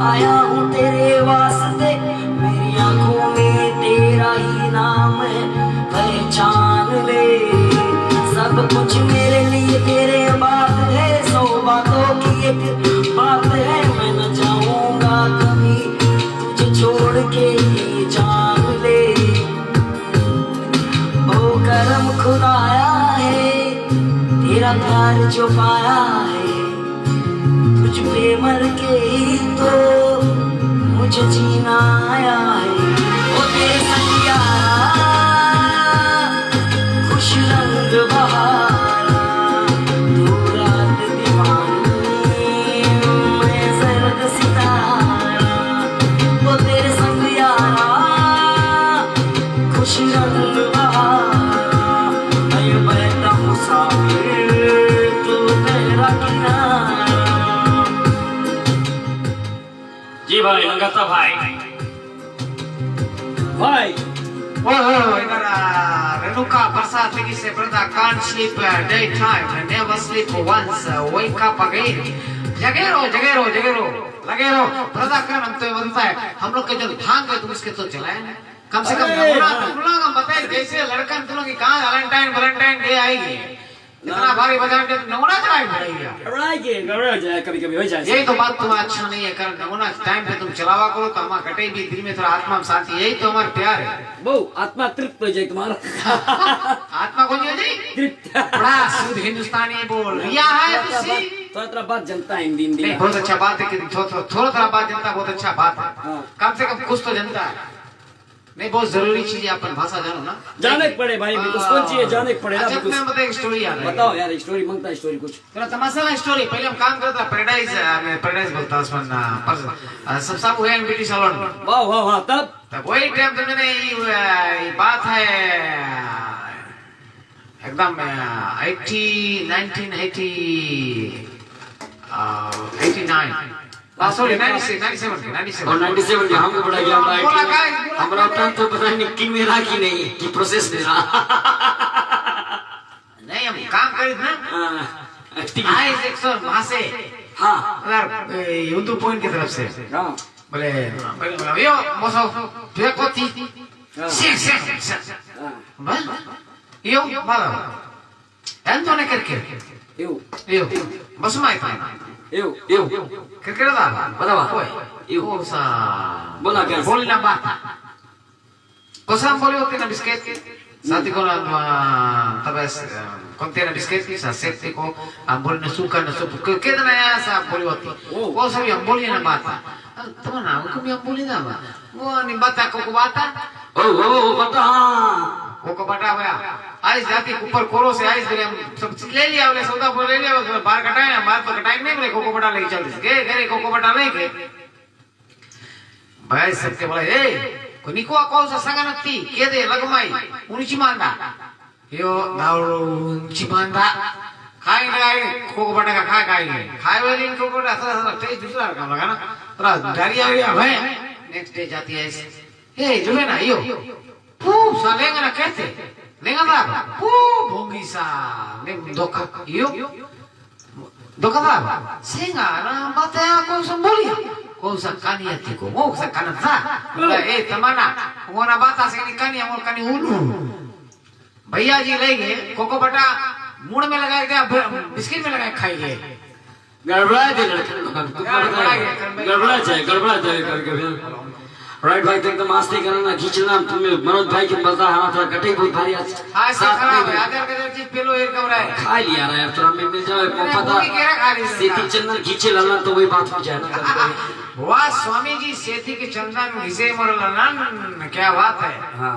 आया हूँ तेरे वास्ते, मेरी आंखों में तेरा ही नाम है, पहचान ले। सब कुछ मेरे लिए तेरे बात है, 100 बातों की एक बात है। मैं न जाऊंगा कभी तुझे छोड़ के, ये जान ले। ओ करम खुदाया है, तेरा प्यार जो पाया है, तुझ पे मर के ही तो मुझे जीना आया है। ओ तेरे संग यारा खुश रंग बहारा, तू रात दीवानी मैं सर्द सितारा। ओ तेरे संग यारा खुश रंग बहारा, मैं बहता मुसाफिर तू तेरा किनारा। जी भाई लगाता भाई भाई इधर Renuka Basatiki se brother can't sleep daytime and never sleep once, wake up again. जगेरो जगेरो जगेरो लगेरो ब्रदर का नाम तो बनता है। हम लोग के जब भांग गए तुम इसके तो चलाए ना, कम से कम तुम लोग हम बताए कैसे लड़का तुम लोग की कहाँ वैलेंटाइन डे आएगी, इतना भारी बजाने पे नमूना चलाए घबरा जाए कभी कभी हो जाए। यही तो बात तुम्हारा अच्छा नहीं है, कारण नमूना टाइम पे तुम चलावा करो तो हमारा कटे भी दिल में थोड़ा आत्मा में शांति, यही तो हमारा प्यार है। बहु आत्मा तृप्त हो जाए तुम्हारा। आत्मा कौन जी तृप्त बड़ा शुद्ध हिंदुस्तानी बोल रिया है तुसी। थोड़ा बात जनता है हिंदी नहीं बहुत अच्छा बात है कि थोड़ा बात जनता बहुत अच्छा बात है, कम से कम कुछ तो जनता है। नहीं बहुत जरूरी चीज है, अपन भाषा जानो ना, जाने पड़े भाई बिल्कुल कौन चीज जाने पड़े ना। अच्छा मैं बताए एक स्टोरी याद है, बताओ यार स्टोरी मांगता है स्टोरी कुछ थोड़ा तमाशा स्टोरी। पहले हम काम करता पैराडाइज बोलता उसमें सब सब हुए ब्यूटी सैलून। वाह वाह वाह तब वही टाइम तो मैंने ये बात है एकदम 97 हमको बड़ा ज्ञान था। हमारा टाइम तो पता नहीं कि मेरा की नहीं कि प्रोसेस मेरा नहीं, हम काम करे ना आइस 100 वहां से। हाँ यूट्यूब पॉइंट की तरफ से बोले यो मोसो तुझे कोती यो माला एंतो ने करके यो बस माय eu Kira dah, बतावा eu kosa बोला क्या boleh nambah kosa boleh hote na biscuit sati ko na tabas contiene biscuit sa seti ko ang boleh na suka na supu keda na ya sa boleh hote kosa yang boleh nambah teman aku yang boleh nambah वो नहीं बता को बाता ओ बता को बटा भैया ice जाती ऊपर कोरो से आइस बोले हम सब ले लिया बोले सौदा बोले ले लिया बाहर कटाए हमारे तो कटाई नहीं बोले कोको बटा लेके चल गए घरे कोको बटा लेके भाई सबके बोले ए कोनी को सा संगनती के दे लगमाई उनची मांदा यो नाउरो उनची मांदा खाएंगे कोको बटा का खाएंगे खाए वाले कोको बटा ऐसा टेस्ट दूसरा काम लगा ना थोड़ा डायरिया हुआ भाई नेक्स्ट डे जाती है ए जो है ना यो सालेंगे ना कहते लेंगा ना भोंगी सा ने दोका यो दोका ना सेंगा ना बताया कौन सा बोलिया कौन सा कानिया थी को वो सा काना था ए तमाना वो ना बात से नहीं कानिया वो कानी उलू भैया जी ले गए कोको बटा मुंह में लगाए गया बिस्किट में लगाए खाएंगे गड़बड़ा दे गड़बड़ा जाए करके राइट भाई तो एकदम आस्ते करना खींचना तुम्हें मनोज भाई के बता हमारा थोड़ा कटे बहुत भारी आज साथ में आधर के चीज पेलो एक कमरा है खा लिया ना यार थोड़ा मिल जाए पता सेती चंदन खींचे लाना तो वही बात हो जाए ना वाह स्वामी जी सेती के चंदन घिसे मरलाना क्या बात है। हाँ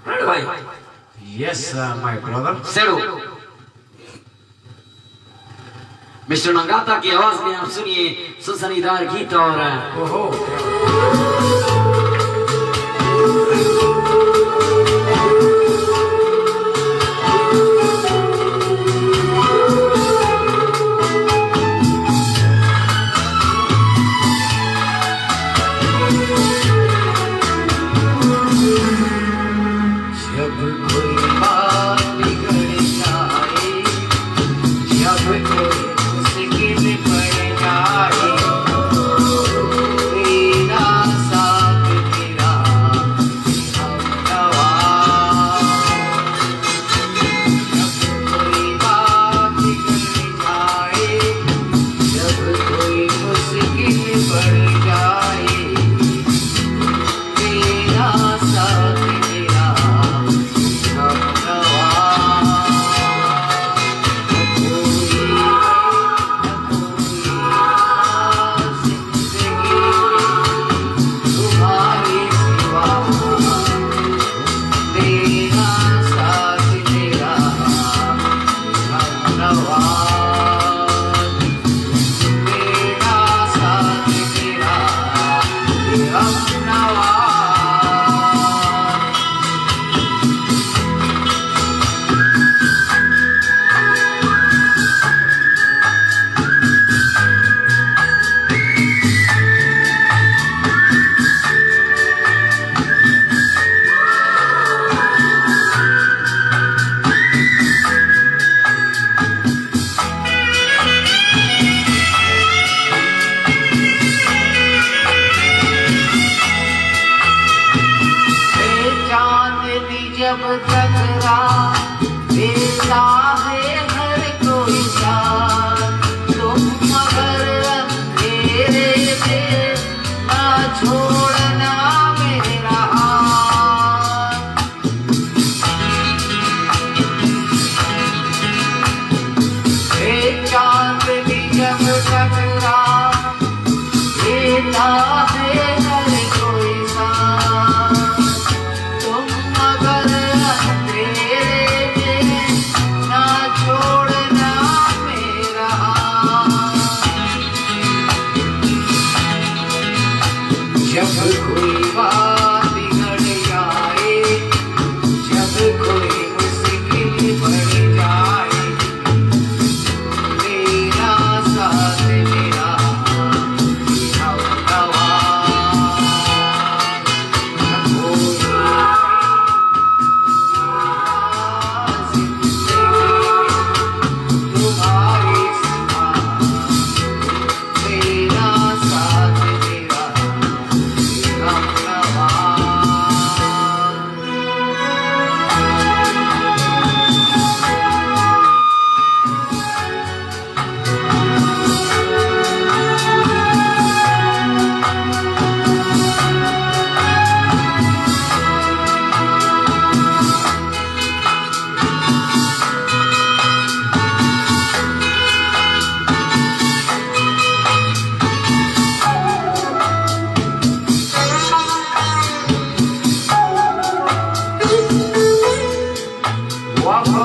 राइट भाई यस माय ब्रदर सेडो मिस्टर नंगाता की आवाज में आप सुनिए सनसनीदार गीत और ओहो जब कोई बात बिगड़ जाए जब कोई मुश्किल पड़ जाए नवा जब टकरा देता है हर कोई साथ तुम मगर अंधेरे में ना छोड़ना मेरा हाथ चांदनी जब टकरा देता है हर कोई साथ तुम मगर छोड़ना मेरा जब कोई बात बिगड़ जाए जब कोई मुश्किल बढ़ जाए मेरा साथ मेरा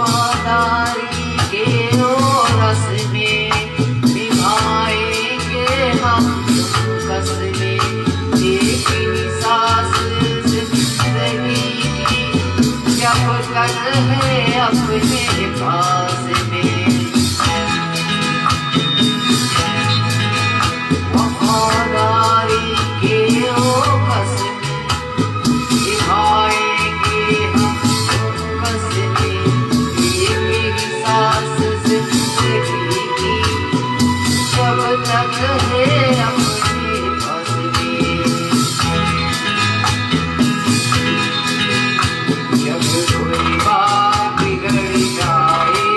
वफादारी के रस में निभाएंगे हम कसमें एक ही सांस जिंदगी की जब तक है अपने पास में वफादारी के कसमें निभाएंगे हम जब तक है अपने पास में जब कोई बात बिगड़ जाए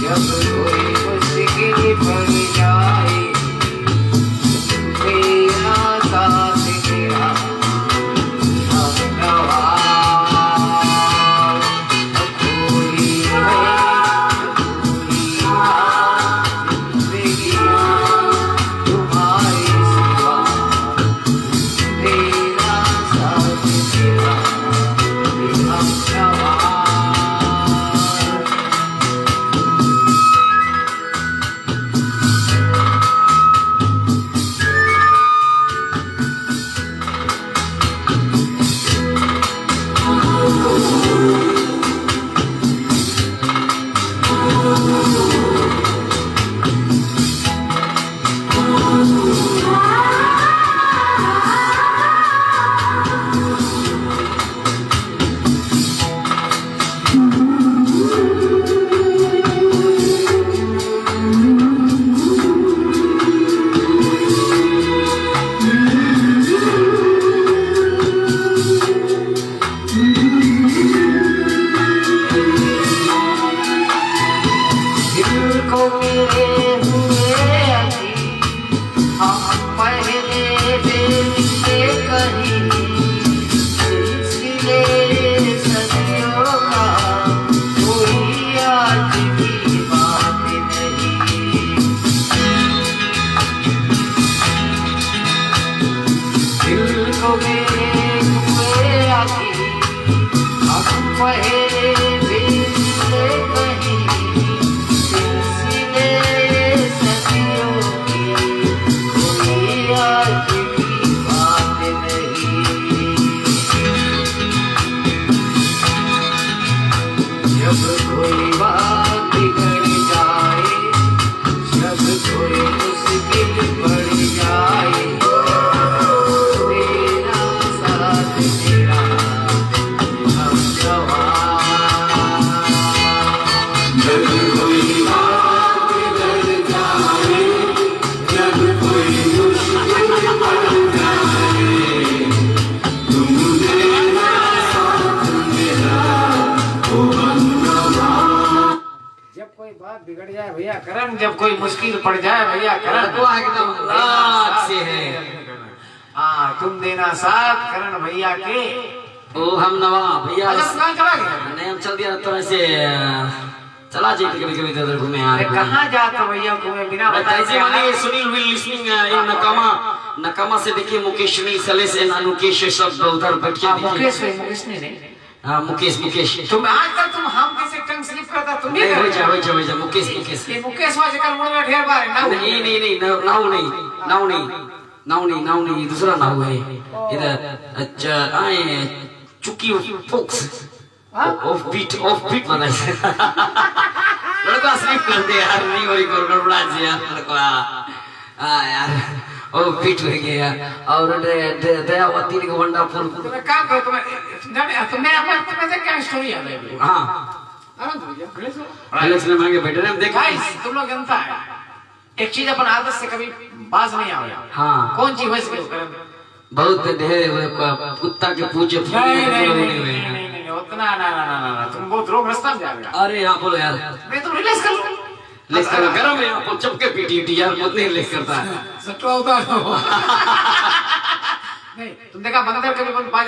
जब कोई मुश्किल पड़ जाए मेरा साथ मेरा आज की बात नहीं। तेरा हम सवार। जब कोई बात बिगड़ जाए, जब कोई मुश्किल पड़ जाए, तुम देना साथ मेरा ओ हमनवा। जब कोई बात बिगड़ जाए भैया करण, जब कोई मुश्किल पड़ जाए भैया करण, तो एकदम लाख से है। हाँ तुम देना साथ करण भैया के। ओ हम नवा भैया। अच्छा तुम कहाँ चला गया? नहीं हम चल दिया तो ऐसे चला जाए कभी कभी इधर घूमे यार। अरे कहाँ जाते भैया तुम्हें बिना बताए ऐसे माने सुनील विल लिसनिंग इन नकामा से देखिए मुकेश सुनील सलेस एंड अनुकेश सब उधर बैठ के मुकेश नहीं हाँ मुकेश तुम आज तक तुम हम किसे टंग स्लिप करता तुम नहीं हो कर जा मुकेश ये मुकेश वाजे कर मुड़ में ढेर बार ना नहीं नाउ नहीं दूसरा नाउ है इधर। अच्छा आए चुकी फोक्स ऑफ बीट माना लड़का स्लिप कर दे यार, नहीं हो रही गड़बड़ा जी यार लड़का। हाँ यार ओ बीट हो गया और दयावती ने वंडरफुल। तुम्हें काम करो तुम्हें जाने तुम्हें अपने से क्या स्टोरी याद है? हाँ आनंद भैया पैलेस में मांगे बैठे हम देखा गाइस तुम लोग जनता है एक चीज अपन आदत से कभी बाज नहीं आवे। हाँ कौन चीज वैसे क्यों करें? बहुत ढेर कुत्ता के पूछे नहीं उतना ना तुम बहुत रोग रास्ता में जाएगा। अरे यहाँ बोलो यार मैं तुम रिलैक्स कर लो। लेस करो गरम है आपको चपके पीटी यार बहुत नहीं लेस करता है। सटवा होता नहीं तुम देखा बंदर कभी कभी बाज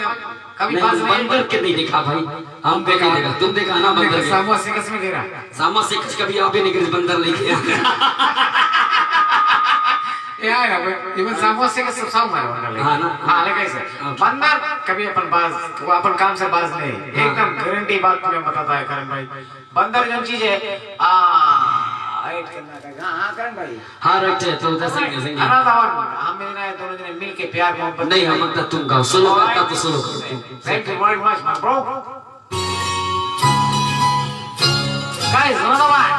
नहीं बंदर के नहीं देखा भाई, हम देखा तुम देखा ना बंदर के सामो से कसम दे रहा सामा से कुछ कभी आप ही नहीं करे बंदर लेके यार इवन सामो से सब साव मारो बंदर हाँ ना हाँ लेकिन से बंदर कभी अपन बाज वो अपन काम से बाज नहीं एकदम गारंटी बात तुम्हें बताता है करण भाई। बंदर जो चीज है राइट करना का हाँ करण भाई हाँ राइट है तो दसेंगे अनाथ और हम मेरे दोनों जने मिल के प्यार मोहब्बत नहीं हम लगता तुम गाओ सोलो करता तो solo thank you very much my bro guys another one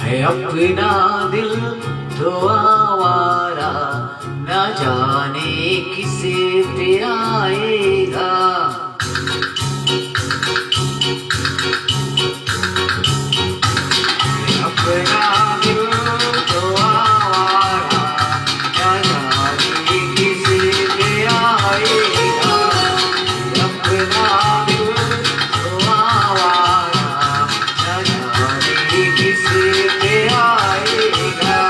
है अपना दिल तो आवारा न जाने किसे पे आएगा। अपना दिल तो आवारा न जाने किसे पे आएगा। अपना दिल तो आवारा न जाने किसे पे आएगा।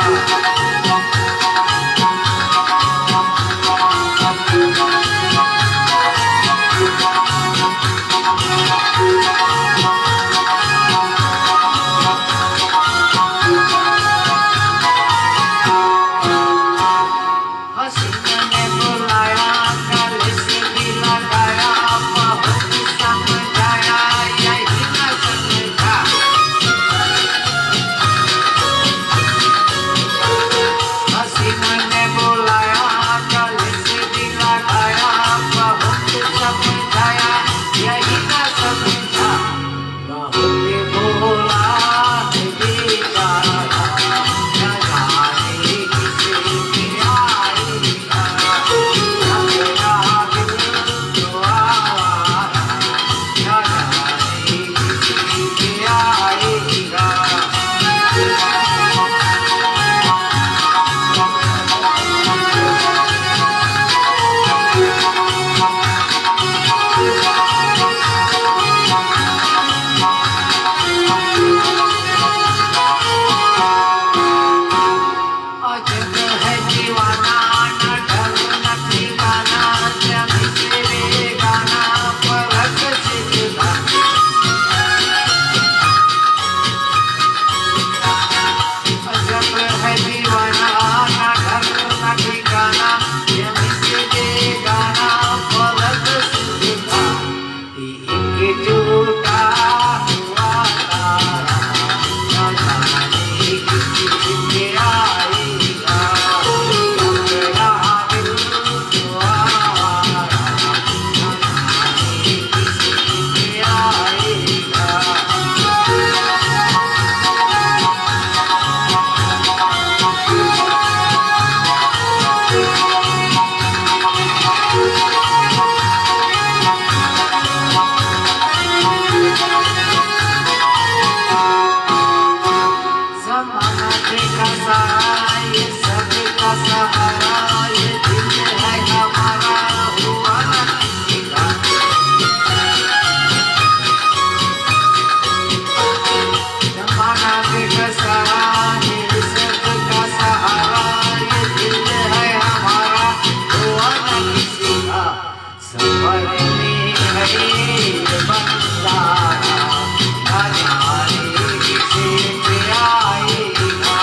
सफर में खरीद बंदा न जाने किसे पे आएगा,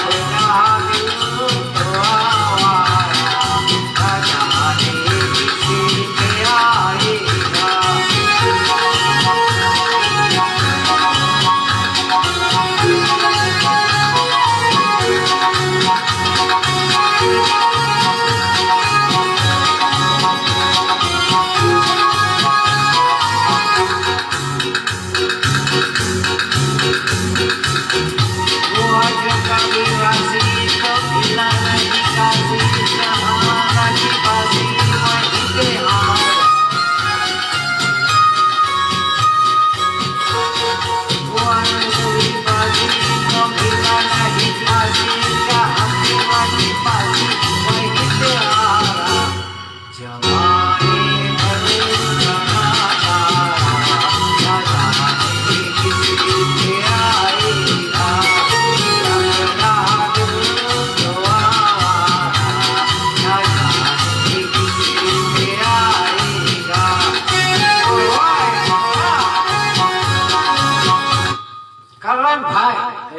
अपना दिल तो आवारा न जाने किसे पे आएगा।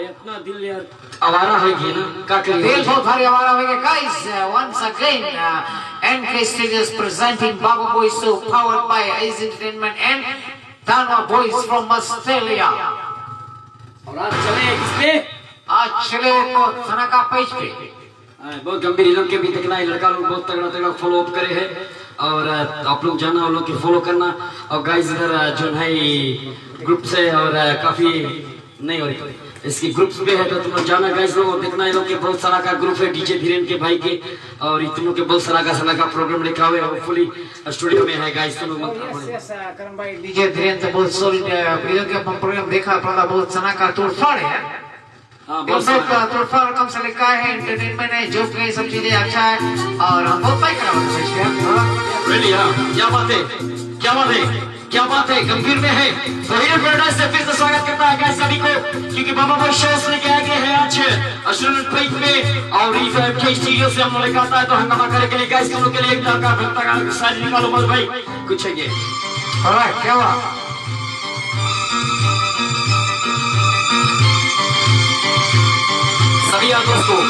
इतना दिल यार आवारा हो गया ना, क्या करिए? दिल बहुत भारी आवारा हो गया। Guys, once again, NK Studios presenting Baba Boys Show, powered by Ace Entertainment and Dhanwa Boys from Australia. और आज चले किसपे? आज चले को सनाका पेज पे। बहुत गंभीर लोग के भी देखना है, लड़का लोग बहुत तगड़ा तगड़ा फॉलो अप करे हैं और आप लोग जाना वो लोग के फॉलो करना। और गाइस इधर जो है ग्रुप से और काफी नहीं हो रही इसकी ग्रुप्स पे है, तो तुम लोग जाना गाइस लोग देखना। ये लोग के बहुत सारा का ग्रुप है डीजे धीरेन के भाई के, और तुम लोग के बहुत सारा का प्रोग्राम लिखा हुआ है, होपफुली स्टूडियो में है गाइस। तुम लोग करण भाई डीजे धीरेन तो बहुत सॉलिड वीडियो के अपन प्रोग्राम देखा अपना बहुत सना का तोड़फाड़ है। हां बहुत सारा तोड़फाड़ कम से लिखा है, एंटरटेनमेंट है, जो के सब चीजें अच्छा है और हम बहुत पाई करा है। रियली हां, क्या बात है, क्या बात है, क्या बात है, गंभीर में है। तो हीरो पैराडाइज से फिर से स्वागत करता है गाइस सभी को, क्योंकि बाबा बॉय शोस लेके आए हैं आज अस्ट्रोनॉट पेज में और इस के स्टूडियो से हम लोग आता है तो हंगामा करे के लिए गाइस हम लोग के लिए एक का भक्ता का साइड निकालो मत भाई कुछ है ये। ऑलराइट, क्या हुआ? सभी यार दोस्तों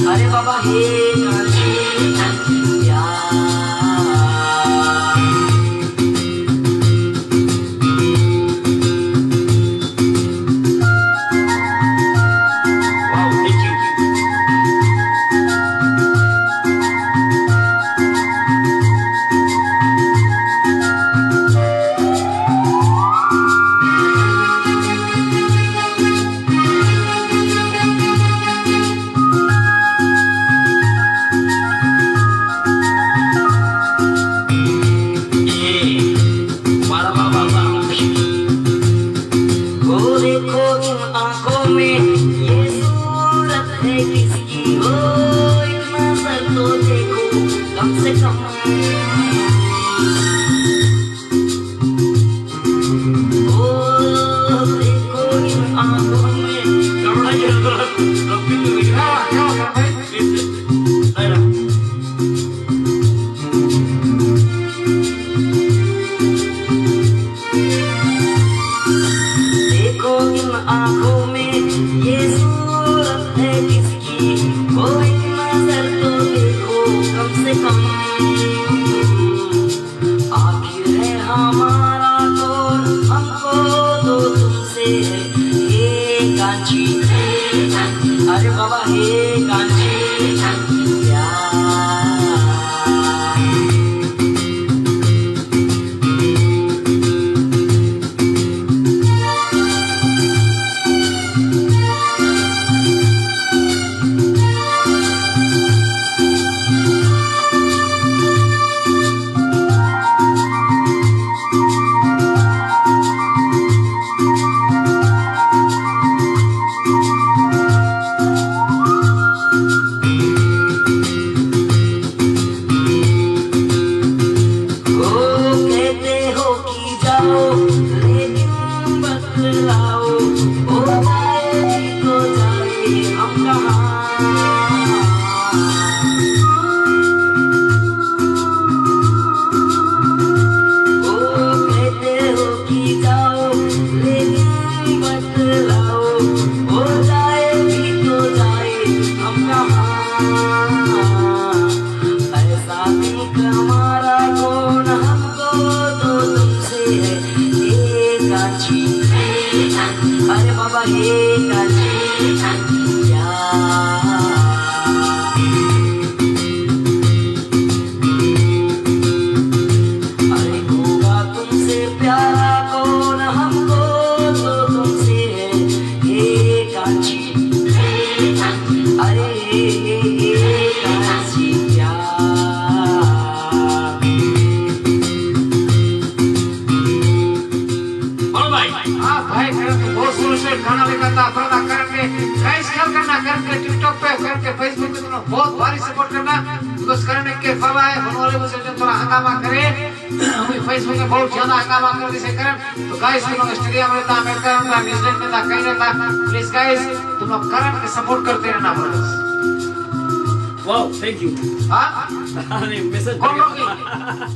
अरे बाबा जाओ लेकिन बतलाओ हो जाए तो जाए हम कहाँ अरे बाबा ये अरे होगा तुमसे प्यारा कौन हमको तो तुमसे है ये कांची अरे ये कांची हाँ भाई बहुत शुरू से गाना लिखा था अपना करके गाइस क्या करना करके टिकटॉक पे करके फेसबुक पे तुम बहुत भारी सपोर्ट करना बिकॉज़ करने के फल है बनवाले मुझे जो थोड़ा हंगामा करे अभी फेसबुक में बहुत ज्यादा हंगामा कर दिसे करन तो गाइस तुम लोग स्टेडियम में था अमेरिका में था न्यूजीलैंड में था कहीं रहता प्लीज गाइस तुम लोग करन के सपोर्ट करते रहना ब्रदर्स वाओ थैंक यू हां अरे मैसेज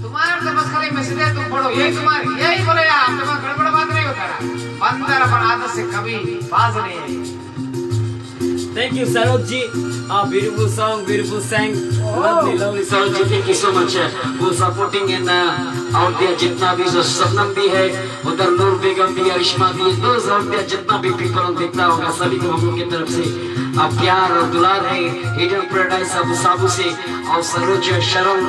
तुम्हारे तो बस खाली मैसेज है तुम पढ़ो यही तुम्हारी यही बोले यार हम तुम्हारा गड़बड़ बात नहीं होता रहा अंदर अपन आदत से कभी बाज नहीं है Thank you, Saroj ji. Beautiful song, beautiful sang. Lovely, lovely song. Saroj ji, thank you so much for supporting and out there जितना भी जो सबनम भी है उधर नूर बेगम भी अरिश्मा भी those out there जितना भी people देखता होगा सभी को हम लोग की तरफ से प्यार और दुलार है हिडन पैराडाइज अबू साबू से और सरोज शरण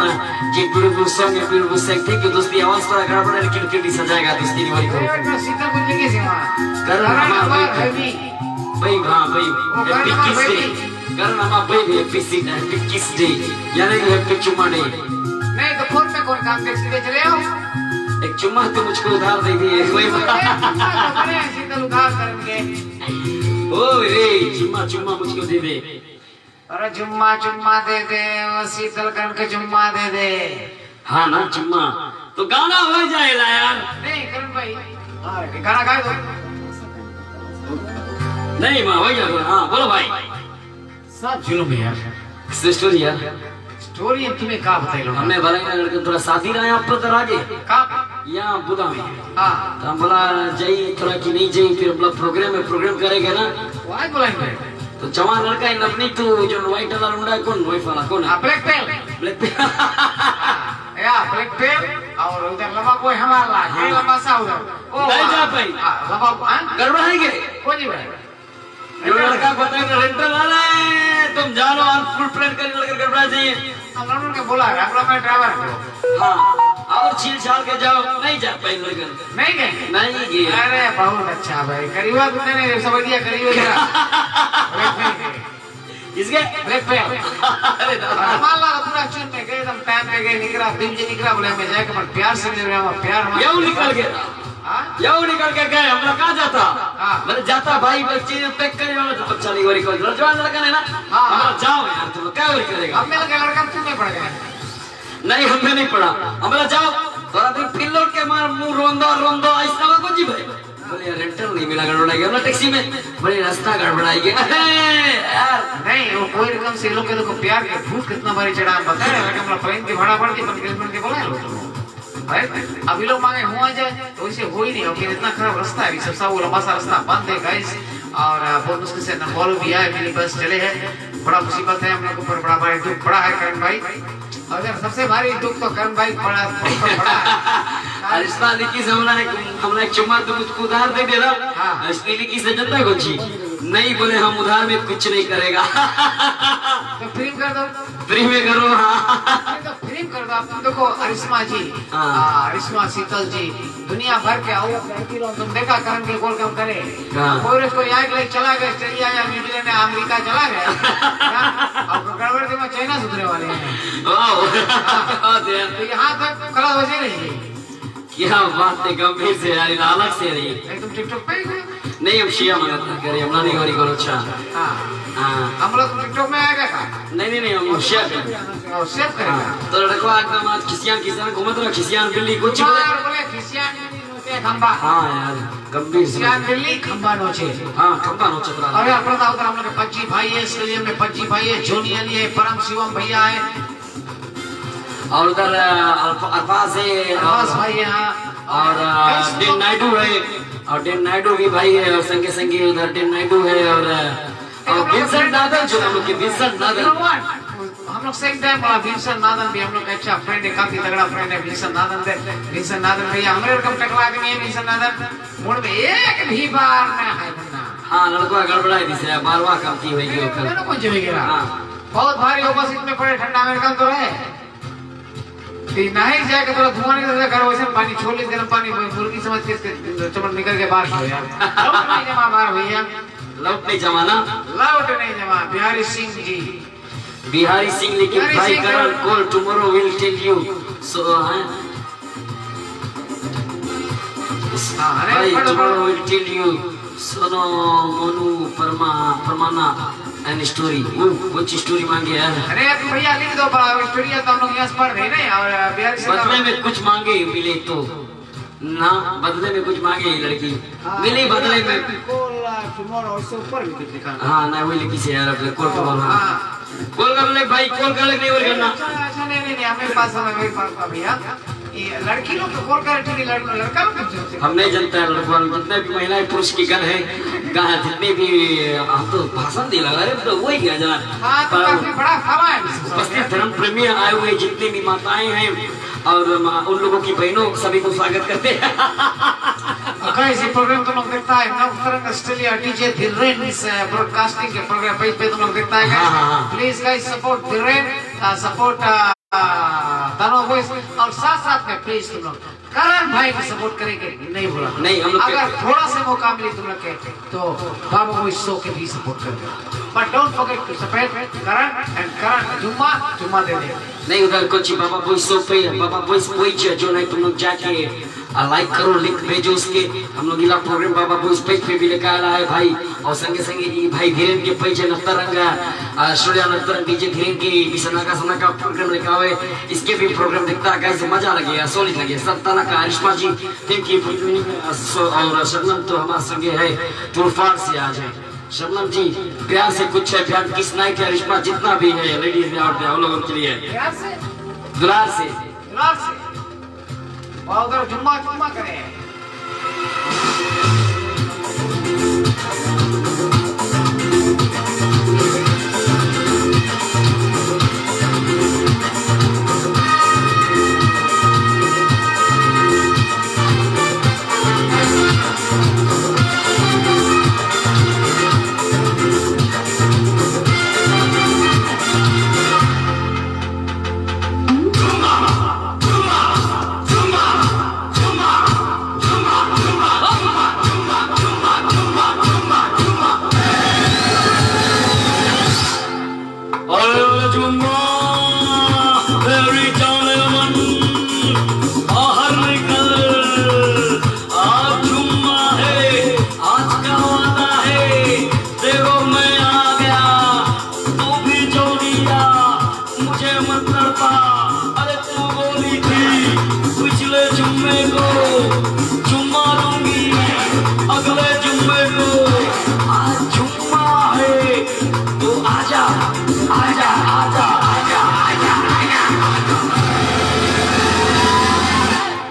जी beautiful song है beautiful sang thank you दोस्ती आवाज थोड़ा गड़बड़ है लेकिन फिर भी सजाएगा दोस्ती निवारी को सीता कुछ नहीं किसी करण भाई हाँ भाई हैप्पी किस डे करण हमारा भाई हैप्पी किस डे यानी कि हैप्पी चुम्मा डे नहीं तो फोन पे कौन काम देखते चले आओ एक चुम्मा तो मुझको उधार दे दिए कोई बड़े शीतल उधार करेंगे ओ रे चुम्मा मुझको दे दे अरे चुम्मा दे दे वो शीतल करण के चुम्मा दे दे हाँ ना चुम्मा तो गाना हो जाएगा यार नहीं करण भाई गाना गा दो नहीं माँ भैया हाँ बोलो भाई सब जुलूम है यार स्टोरी यार स्टोरी तुम्हें क्या बताई लो हमने बोला लड़के थोड़ा शादी रहा यहाँ पर आगे कब यहाँ बुधा में हाँ तो हम बोला जाइए थोड़ा कि नहीं जाइए फिर हम लोग प्रोग्राम करेंगे ना वो आज बोलेंगे तो जवान लड़का है नपनी तो जो व्हाइट वाला मुंडा कौन वाइफ वाला कौन है ब्लैक पेल या ब्लैक पेल और उधर लंबा कोई हमारा ये लंबा सा उधर ओ नहीं जा पाई लंबा गड़बड़ है क्या कौन जी भाई जो लड़का बताएगा रेंटल वाला है तुम जानो और फुल प्लान कर लड़का गड़बड़ा चाहिए हम लोगों ने बोला रैपला में ड्राइवर है हाँ और छील छाल के जाओ नहीं जा पाए लड़का नहीं गए नहीं गए अरे बहुत अच्छा भाई करीबा तुमने नहीं समझ दिया करीबा जरा इसके ब्लैक पेल अरे हमारा पूरा चुन में गए एकदम टाइम में गए निकला दिन जी निकला बोले मैं जाके पर प्यार से मिल रहा हूं प्यार हमारा यो निकल गया यो निकल के गए हमरा कहाँ जाता मैंने जाता भाई बच्चे पैक करने वाला तो बच्चा नहीं वरी कोई जवान लड़का नहीं ना हमरा जाओ यार तुम क्या वरी करेगा अब मेरा लड़का तुम नहीं पड़ गया नहीं हमें नहीं पड़ा हमरा जाओ थोड़ा दिन फिर लौट के मार मुंह रोंदो ऐसा ना कुछ भाई बोले रेंटल नहीं मिला गड़बड़ाई गया टैक्सी में बड़े रास्ता गड़बड़ाई गया यार नहीं वो कोई रकम से लोग के तो प्यार के भूख कितना बारी चढ़ा पता है लेकिन हमरा प्लेन की भाड़ा बढ़ के मैनेजमेंट के बोला लो भाई अभी लोग मांगे हुआ जाए तो वैसे हो ही नहीं हो फिर इतना खराब रास्ता है सब वो लंबा सा रास्ता बंद है गाइस और बहुत मुश्किल से नंबोल भी आए मिनी बस चले हैं बड़ा मुसीबत है हम लोग ऊपर बड़ा भारी दुख पड़ा है करण भाई अगर सबसे भारी दुख तो करण भाई पड़ा है अरिश्मा लिखी से हमने एक चुम्मा तो मुझको उधार दे दे रहा इसकी लिखी से जनता को जी नहीं बोले हम उधार में कुछ नहीं करेगा तो फ्री कर दो फ्री में करो हाँ तो फ्री कर दो आप देखो अरिश्मा जी अरिश्मा शीतल जी दुनिया भर के आओ तुम देखा करण के गोल कम करे कोई रोज कोई आगे चला गया ऑस्ट्रेलिया या न्यूजीलैंड या अमेरिका चला गया और गड़बड़ दिन में चाइना सुधरे वाले हैं तो यहाँ तक कला वजह नहीं क्या बात है गंभीर से यार अलग से रही तुम टिकटॉक पे नहीं हम शिया मदद करे हम नहीं गौरी करो अच्छा हम लोग टिकटॉक में आएगा का नहीं हम शिया कर और सेव करेगा तो लड़को एकदम आज खिसियान घूमत रहा खिसियान बिल्ली कुछ बोले खिसियान खंबा हाँ यार गंभीर से ત્યાં દિલ્હી ખંભાનો છે हाँ खंबा नो चतरा હવે આપણે તો આવતા આપણે પચ્ચી ભાઈ है इसलिए में पच्ची भाई है जोनी अली है परम शिवम भैया है और उधर अरबाज है आवाज भाई है हाँ और डेन नायडू है और डेन नायडू भी भाई है और संगे संगे उधर डेन नायडू है और विंसेंट नादन जो हम लोग के विंसेंट नादन हम लोग सेम टाइम बोला विंसेंट नादन भी हम लोग का अच्छा फ्रेंड है काफी तगड़ा फ्रेंड है विंसेंट नादन भैया हमारे रकम टकला आदमी है विंसेंट नादन मूड में एक भी बार ना है बंदा हाँ लड़का गड़बड़ाई दिसे बारवा कामती हुई गई ओकर मैंने कौन चलेगा हाँ बहुत भारी उपस्थित में पड़े ठंडा अमेरिकन तो है कि नहीं जाके थोड़ा धुआं निकल कर वैसे पानी छोड़ ली गर्म पानी मुर्गी समझ के चमन निकल के बाहर हो यार लौट नहीं जमा बाहर भैया लौट नहीं जमाना लौट नहीं जमा बिहारी सिंह जी बिहारी सिंह लेकिन बिहारी भाई सिंह करल call tomorrow will tell you so हैं अरे भाई बड़ो टुमारो विल टेल यू सोनो मोनू परमाना एंड स्टोरी वो स्टोरी मांगे यार अरे तू भैया लिख दो स्टोरी तो हम लोग यहाँ पढ़ रहे ना और बिहारी सिंह बदले में कुछ मांगे मिले तो ना बदले में कुछ मांगे ये लड़की मिली बदले में कॉल टुमारो उससे ऊपर भी कुछ लिखा हाँ ना वही लिखी से यार अपने कॉल टुमारो कॉल कर ले भाई कॉल कर ले नहीं और करना अच्छा नहीं हमें पास समय मेरे पास भैया ये लड़की लोग तो कॉल करे ठीक लड़का लोग हम नहीं जानते हैं लड़कों जितने भी महिलाएं पुरुष की गण है कहा जितने भी हम तो भाषण दे लगा रहे तो वही है जान हाँ तो काफी बड़ा हवा है उपस्थित धर्म प्रेमी आए हुए जितने भी माताएं हैं और उन लोगों की बहनों सभी को स्वागत करते हैं गाइस ये प्रोग्राम तुम लोग देखता है नवतरंग ऑस्ट्रेलिया डीजे धीरेन इस ब्रॉडकास्टिंग के प्रोग्राम पेज पे तुम लोग देखता है please guys support Dhiren support दानो वॉइस और साथ में प्लीज तुम लोग करण भाई की सपोर्ट करेंगे नहीं बोला नहीं हम लोग अगर थोड़ा सा मौका मिले तुम लोग के तो बाबा वॉइस शो के भी सपोर्ट करेंगे but don't forget to support Karan जुम्मा दे दे नहीं उधर कुछ बाबा बॉयस शो पे बाबा बॉयस जो नहीं तुम लोग जाके लाइक करो लिंक भेजो उसके हम लोग इला प्रोग्राम बाबा बॉयस पेज पे भी लेकर आया है भाई और संगे संगे जी भाई धीरेन के पेज नफ्तरंगा स्टूडियो नफ्तरंग डीजे धीरेन की बिसना का प्रोग्राम लेकर आए इसके भी प्रोग्राम देखता है गाइस मजा लगे सॉलिड लगे सत्ताना का अरिश्मा जी थैंक यू फॉर ज्वाइनिंग और शबनम तो हमारे संगे है तुरफान से आ जाए शबनम जी प्यार से कुछ है प्यार किस नाइट है अरिश्मा जितना भी है लेडीज में आप लोगों के लिए दुलार से और उधर जुम्मा करें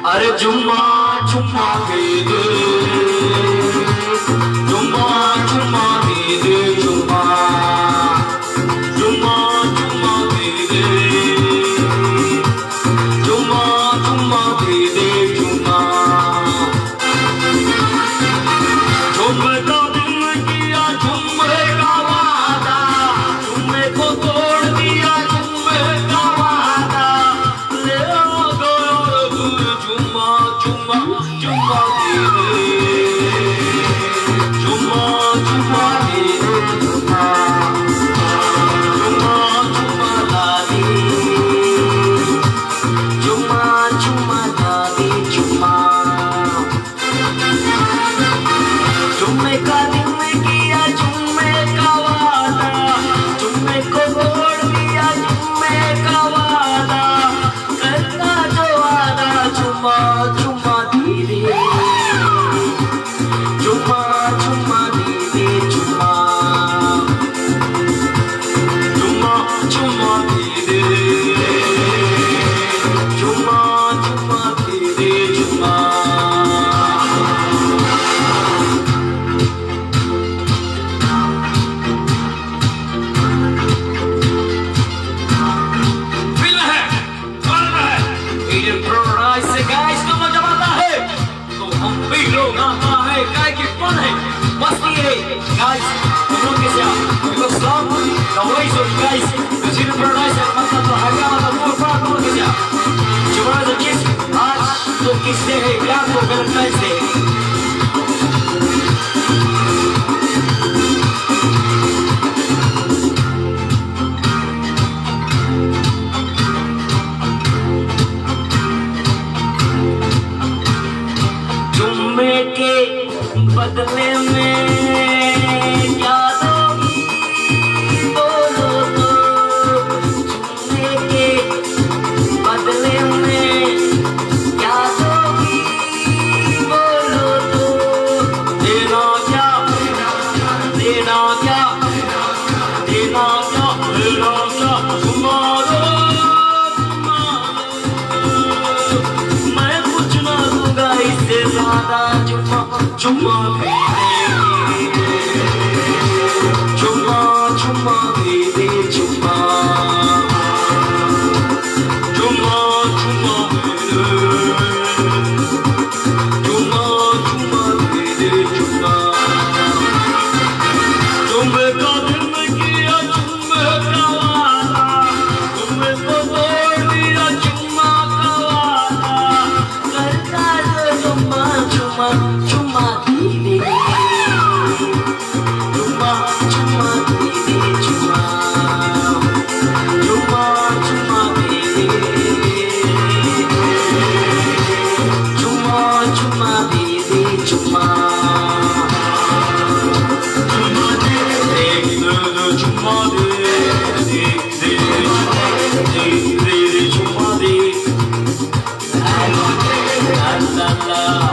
अरे जुम्मा चुम्मा दे दे जुम्मा चुम्मा दे दे जुम्मा जुम्मा चुम्मा दे दे जुम्मा चुम्मा दे दे जुम्मा जुम्मे का दिन किया जुम्मे का वादा जुम्मे को तोड़ दिया जुम्मे का वादा ले जुम्मा जुम्मा जुम्मा दे दे जुम्मा जुम्मा दे दे जुम्मा जुम्मा जुम्मा ला दे जुम्मा जुम्मा ला दे जुम्मा जुम्मे का दिन में किया जुम्मे का वादा जुम्मे को तोड़ दिया जुम्मे का वादा करना जो वादा जुम्मा जुम्मा धीरे चुम्मा चुम्मा दे दे चुम्मा चुम्मा चुम्मा दे दे चुम्मा चुम्मा दे दे चुम्मा Indian Paradise से guys तो मजा आता है तो हम भी लोग आता है काय की फन है मस्ती है guys तुम लोग कैसे हो because song the voice of guys the Indian Paradise है मतलब तो हगा मतलब पूरा तुम लोग कैसे हो जुबान से किस आज तो किससे है प्यार तो वैलेंटाइन डे के बदले में क्या दोगी बोलो तो चुम्मे के बदले में क्या दोगी बोलो तो देना क्या देना क्या देना क्या देना क्या चुम्मा दो मैं कुछ ना दूंगा इससे ज्यादा चुम्मा दे दे चुम्मा चुम्मा दे दे चुम्मा चुम्मा चुम्मा दे दे चुम्मा चुम्मा दे दे चुम्मा चुम्मे का दिल में किया चुम्मे का वादा चुम्मे को तोड़ दिया चुम्मा का वादा करता है चुम्मा चुम्मा चुम्मा दे दे चुम्मा चुम्मा दे दे चुम्मा चुम्मा चुम्मा दे दे चुम्मा चुम्मा दे दे चुम्मा चुम्मा दे दे चुम्मा दे दे दे चुम्मा दे ला ला ला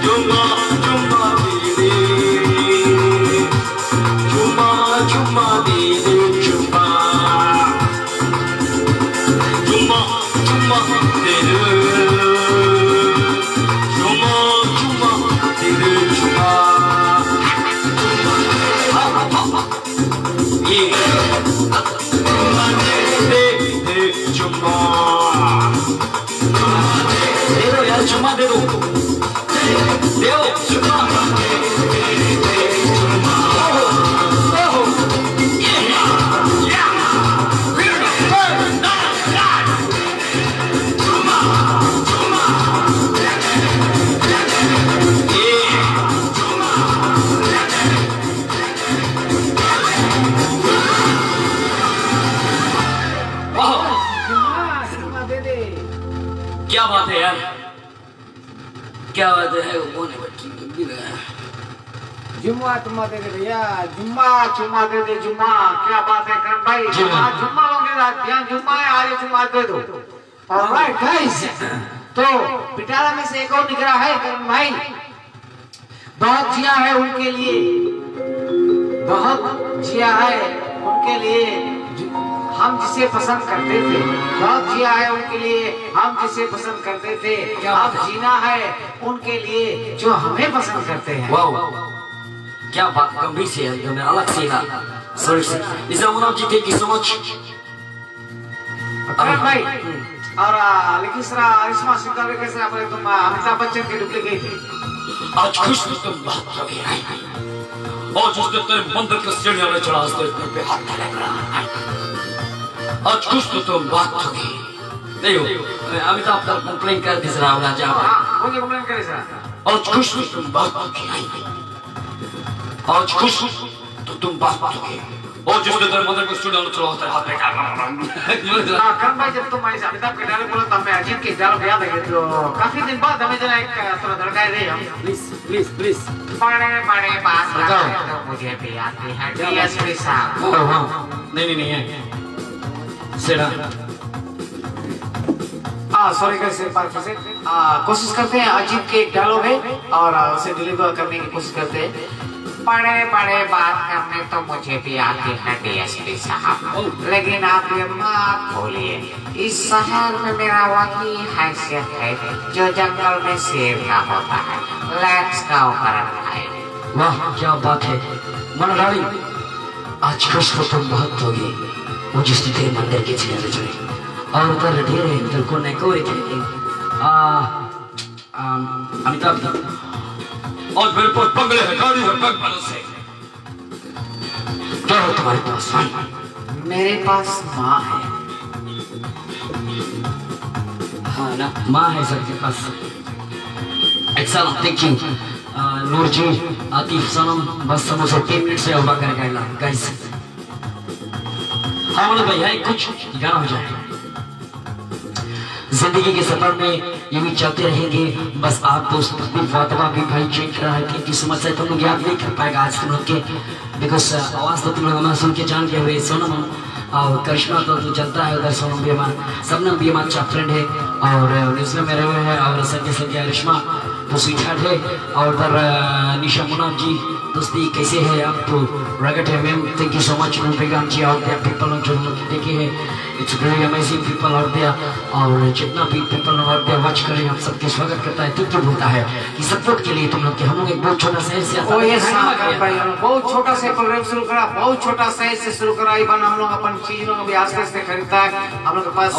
Jumma क्या बात है यार, क्या बात है, वो कौन है बच्ची भी लगाया जुम्मा तुम्मा दे दे भैया, जुम्मा चुम्मा दे दे जुम्मा। क्या बात है करण भाई, जुम्मा। आज जुम्मा लोगे यहाँ जुम्मा है, आज जुम्मा दे दो। ऑलराइट गाइस, तो पिटारा में से एक और निकला है करण भाई, बहुत जिया है उनके लिए, बहुत जिया है उनके लिए हम जिसे पसंद करते थे, बहुत जिया है उनके लिए हम जिसे पसंद करते थे, अब जीना है उनके लिए जो हमें पसंद करते हैं। वाह क्या बात, गंभीर से एकदम अलग से ना सॉरी से निजामुद्दीन जी, थैंक यू सो मच करण भाई। और लेकिन सर रिश्मा सिंह कैसे आप तुम अमिताभ बच्चन के डुप्लीकेट थे। आज खुश तो तुम बहुत लगे और जिस दिन तेरे मंदिर के सीढ़ियों में चढ़ा उस दिन पे हाथ लग रहा है, आज खुश तो तुम बहुत लगे नहीं हो। अमिताभ तक कंप्लेन कर दिस रहा हूँ जा मुझे कंप्लेन करे सर। आज खुश तो तुम बहुत लगे, आज खुश तो तुम बहुत लगे और जिस दिन तेरे मंदिर के सीढ़ियों में चढ़ा उस दिन हाथ लग रहा करण भाई जब तुम ऐसे अमिताभ के डायलॉग बोला तो हमें अजीब के डायलॉग याद है, तो काफी दिन बाद हमें जरा एक थोड़ा धड़काए दे हम। प्लीज प्लीज प्लीज बड़े बड़े बात तो मुझे भी आती है डीएसपी साहब। नहीं नहीं है सेड़ा सॉरी कैसे बात से कोशिश करते हैं, अजीब के एक डायलॉग है और उसे डिलीवर करने की कोशिश करते हैं। बड़े बड़े बात करने तो मुझे भी आती है डीएसपी साहब, लेकिन आप ये मत भूलिए इस शहर में मेरा वही हैसियत है जो जंगल में शेर का होता है, लैक्स का उपकरण है। वाह क्या बात है मनोरानी, आज खुश तो तुम बहुत होगी वो जिस तेरे मंदिर के चले में चले और उधर ढेरे इधर को नहीं कोई थे अमिताभ और मेरे पास बंगले है, गाड़ी है, बंगलों से क्या हो तुम्हारे पास? मेरे पास माँ है। हाँ ना माँ है सबके पास। एक्सेलेंट थिंकिंग नूर जी, आतिफ सनम, बस हम उसे 3 मिनट से उबा कर गए गाइस। हाँ मतलब भैया कुछ गाना हो जाए, जिंदगी के सफर में ये भी चलते रहेंगे। बस आप दोस्त भी फातिमा भी भाई चेक कर रहा है कि समझ से तुम लोग याद नहीं कर पाएगा आज तुम लोग के, बिकॉज आवाज़ तो तुम लोग हमारा सुन के जान के हुए। सोनम और करिश्मा तो तू जानता है, उधर सोनम भी हमारा, सबनम भी हमारा अच्छा फ्रेंड है और न्यूज़ीलैंड में रहे हुए हैं और संजय रिश्मा तो स्वीट हार्ट है और उधर निशा मुनाफ जी दोस्ती कैसे है आप तो रगट है ma'am, thank you so much Begum ji और देयर पीपल जो देखे हैं, it's very amazing people out there और जितना भी पीपल आउट देयर वॉच करें हम सबके स्वागत करता है। थैंक यू बोलता है कि सपोर्ट के लिए तुम लोग के हम लोग एक बहुत छोटा शहर से बहुत छोटा से प्रोग्राम शुरू करा, बहुत छोटा शहर से शुरू करा, इवन हम लोग अपन चीजों को भी आस्ते आस्ते खरीदता है हम लोग के पास।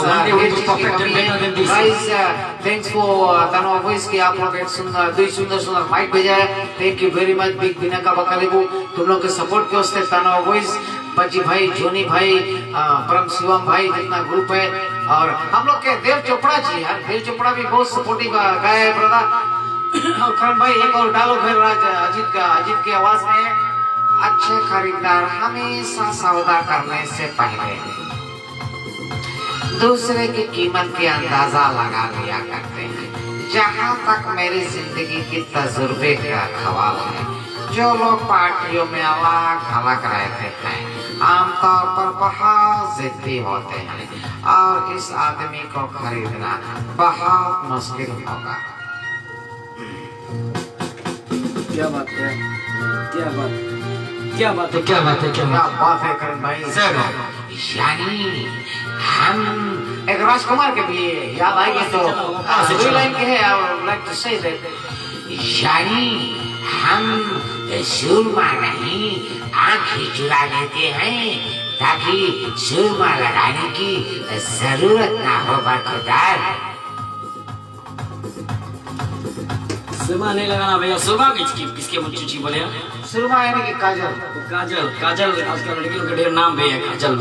थैंक्स फॉर तनो वॉइस की आप लोग एक सुंदर दो सुंदर माइक भेजा है, thank you very much big बिना का बकालेबू तुम लोग के सपोर्ट के वास्ते तनो वॉइस पजी भाई, जोनी भाई, परम शिवम भाई जितना ग्रुप है और हम लोग के देव चोपड़ा जी, यार देव चोपड़ा भी बहुत सपोर्टिव गाय है ब्रदर। और करण भाई एक और डालो फिर अजीत की आवाज में, अच्छे खरीदार हमेशा सौदा करने से पहले दूसरे की कीमत के अंदाजा लगा लिया करते हैं। जहाँ तक मेरी जिंदगी की तजुर्बे का सवाल है, जो लोग पार्टियों में अलग अलग रहते हैं आमतौर पर बहुत जिद्दी होते हैं और इस आदमी को खरीदना बहुत मुश्किल होगा। क्या बात है, क्या बात है, क्या बात है, क्या बात है, क्या बात है करण भाई। यानी हम एक राजकुमार के भी याद आएंगे तो दो लाइन के है, लाइक टू से यानी हम सुरमा नहीं आंखें चुरा लेते हैं ताकि सुरमा लगाने की जरूरत ना हो बरखुदार। सुरमा नहीं लगाना भैया, सुरमा किसके मुझे चीची बोले सुरमा यानी कि काजल। काजल, काजल आजकल लड़कियों के ढेर नाम भी है काजल।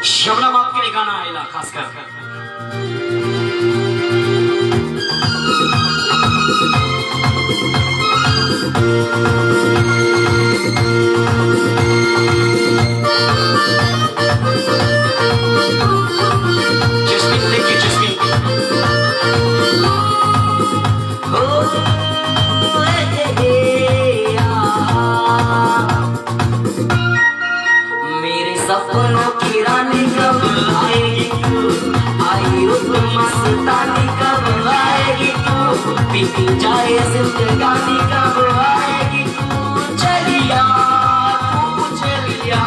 शबनम आपके लिए गाना आएगा खासकर। Just be thinking सपनों की रानी कब आएगी तू, आई रुत मस्तानी कब आएगी तू, बीती जाए जिंदगानी कब आएगी तू, चलिया तू चलिया,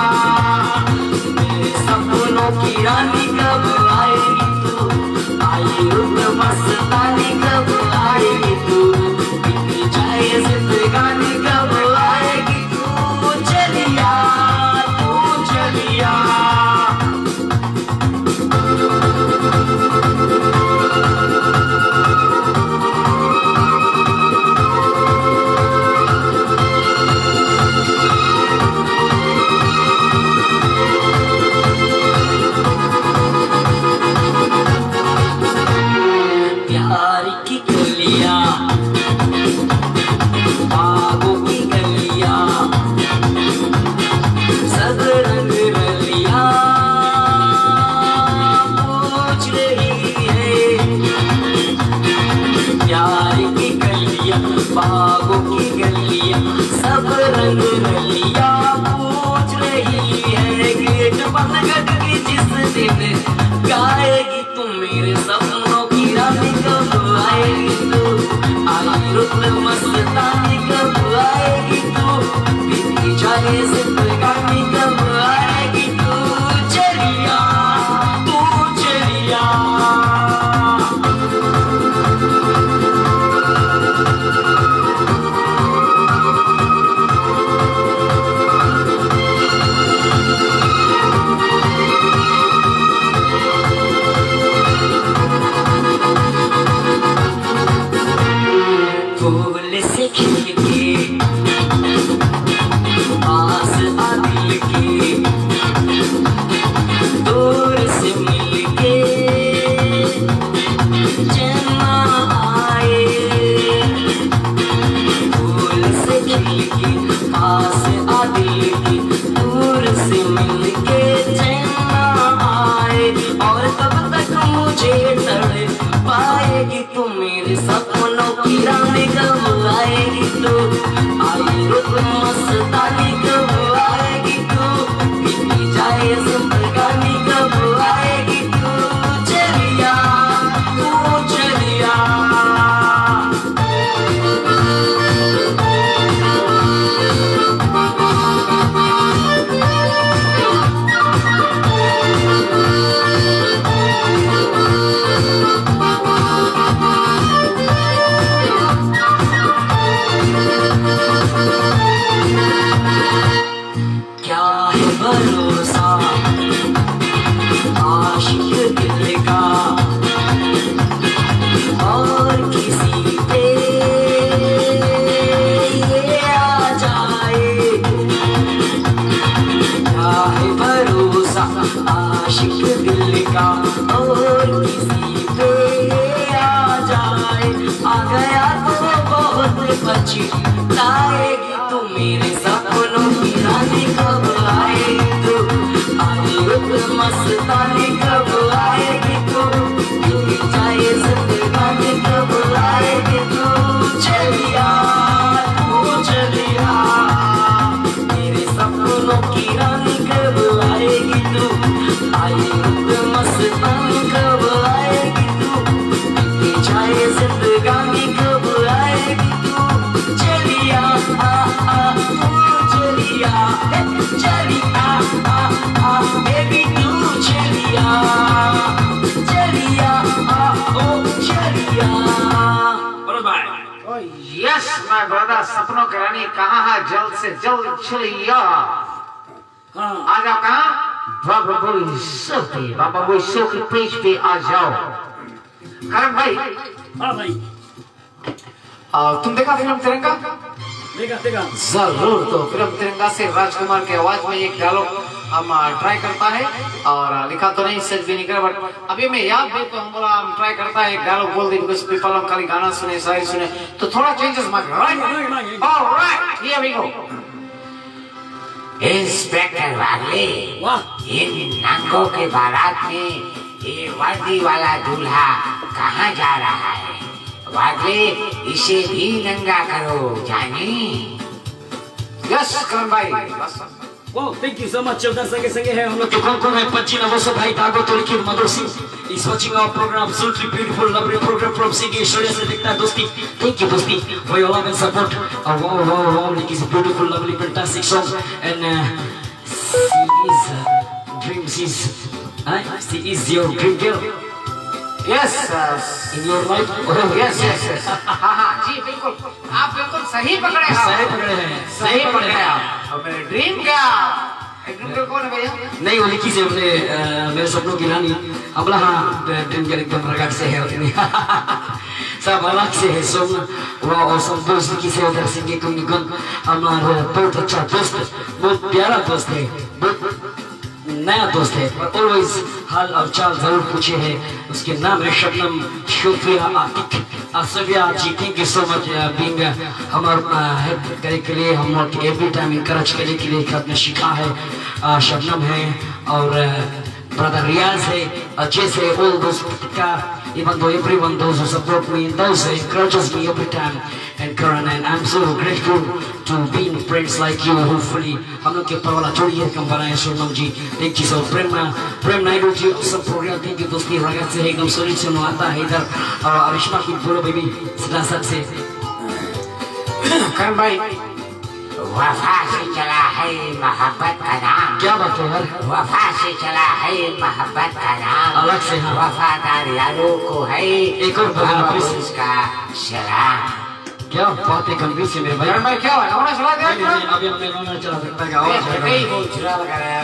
मेरे सपनों की रानी कब आएगी तू, आई रुत मस्तानी कब आएगी तू, बीती जाए जिंदगानी कब आएगी तू, चलिया तू चलिया। प्यार की गलियां, बागों की गलियां, सब रंग रलियां पूछ रही है, प्यार की गलियां, बागों की गलियां, सब रंग रलियां पूछ रही है, गेट बंद करके जिस दिन गाएगी तू मेरे सपनों की रानी कब आएगी तू, आई रुत मस्तानी कब आएगी तू, बीती जाए जिंदगानी कब आएगी तू, चलिया तू चलिया। फूल से खिल के पास आ दिल के, दूर से मिल के चैना आए, फूल से खिल के पास आ दिल के, दूर से मिल के चैना आए, और कब तक मुझे तड़ पाएगी तू मेरे सपनों की रानी कब आएगी तू, आई रुत मस्तानी कब आएगी तू, बीती जाए जिंदगानी कब आएगी तू, चलिया तू चलिया। क्या है भरोसा आशिक दिल का, और किसी पे ये आ जाए, क्या है भरोसा आशिक दिल का, और किसी पे ये आ जाए, आ गया तो बहुत पछताएगी तू मेरे सपनों की रानी कब आएगी तू, आई रुत मस्तानी कब आएगी तू, बीती जाए जिंदगानी कब आएगी तू, चलिया तू चलिया, मेरे सपनों की रानी कब आएगी तू, आई रुत मस्तानी कब आएगी तू, बीती जाए जिंदगानी कब आएगी तू, चलिया चलिया चलिया बेबी तू चलिया चलिया ओ चलिया। Oh yes, my brother, सपनों की रानी कहाँ है, जल्द से जल्द चलिया। हाँ आ जाओ कहाँ? बाबा बोई शो के पेज पे आ जाओ। करण भाई, हाँ भाई, तुम देखा फिल्म तिरंगा? देखा देखा जरूर। तो फिल्म तिरंगा से राजकुमार की आवाज में एक डायलॉग हम ट्राई करता है, और लिखा तो नहीं, सच भी नहीं कर, बट अभी मैं याद भी तो हम बोला हम ट्राई करता है, एक डायलॉग बोल दी, बिकॉज़ पीपल हम खाली गाना सुने, शायरी सुने, तो थोड़ा चेंजेस मांगे, right? Alright, here we go. Inspector वाले, वाह इन नंगों के बारात में ये वर्दी वाला दूल्हा कहाँ जा रहा है? वागले, इसे भी नंगा करो, जाने? यस करण भाई, बस Wow, thank you so much. उधर संगे है हम लोग के कौन है पच्चीन अवसर भाई तागो तुर्की मधुर Singh is watching our program. Absolutely beautiful, lovely program from Sigi Australia से देखता है दोस्ती. Thank you दोस्ती for your love and support. Wow, it is a beautiful, lovely, fantastic song and she is your dream girl. Yes, In your life? yes. हाँ जी बिल्कुल, आप बिल्कुल सही पकड़े हैं। सही पकड़े हैं। सही पकड़े हैं आप। और मेरे ड्रीम क्या? ड्रीम गर्ल कौन है भैया? नहीं वो लिखी से अपने मेरे सपनों की रानी हमला हाँ ड्रीम गर्ल एकदम रगड़ से है अपनी सब अलग से है सोम वो और सब दोस्त लिखी से उधर से के निगम हमारा बहुत अच्छा दोस्त बहुत प्यारा दोस्त है बहुत नया दोस्त है ऑलवेज हाल और चाल जरूर पूछे है उसके नाम है Shabnam Sofia Atiq Asifa ji thank you so much being हमारा हेल्प करने के लिए हम लोग एवरी टाइम इनकरेज करने के लिए आपने सीखा है शबनम है और brother Riaz है अजय से all those का even though everyone those who support me those who encourages me every time and Karan and I'm so grateful to be in friends like you hopefully हम लोग के ऊपर वाला छोड़िए कम बनाए शबनम जी thank you so प्रेम नायडू जी सब programme thank you दोस्ती रगत से एकदम सोरी से आता है इधर और अरिश्मा की बोलो बेबी सिलासत से करण भाई वफा से चला है मोहब्बत का नाम क्या बात है यार वफा से चला है मोहब्बत का नाम अलग से हाँ वफादार यारों को है एक और उसका सलाम क्या बात है गंभीर से मेरे भाई करण भाई क्या हुआ नौना चला दिया नहीं अभी हमने नॉन चला सकता है आवाज कहीं वो चुरा लगा रहा है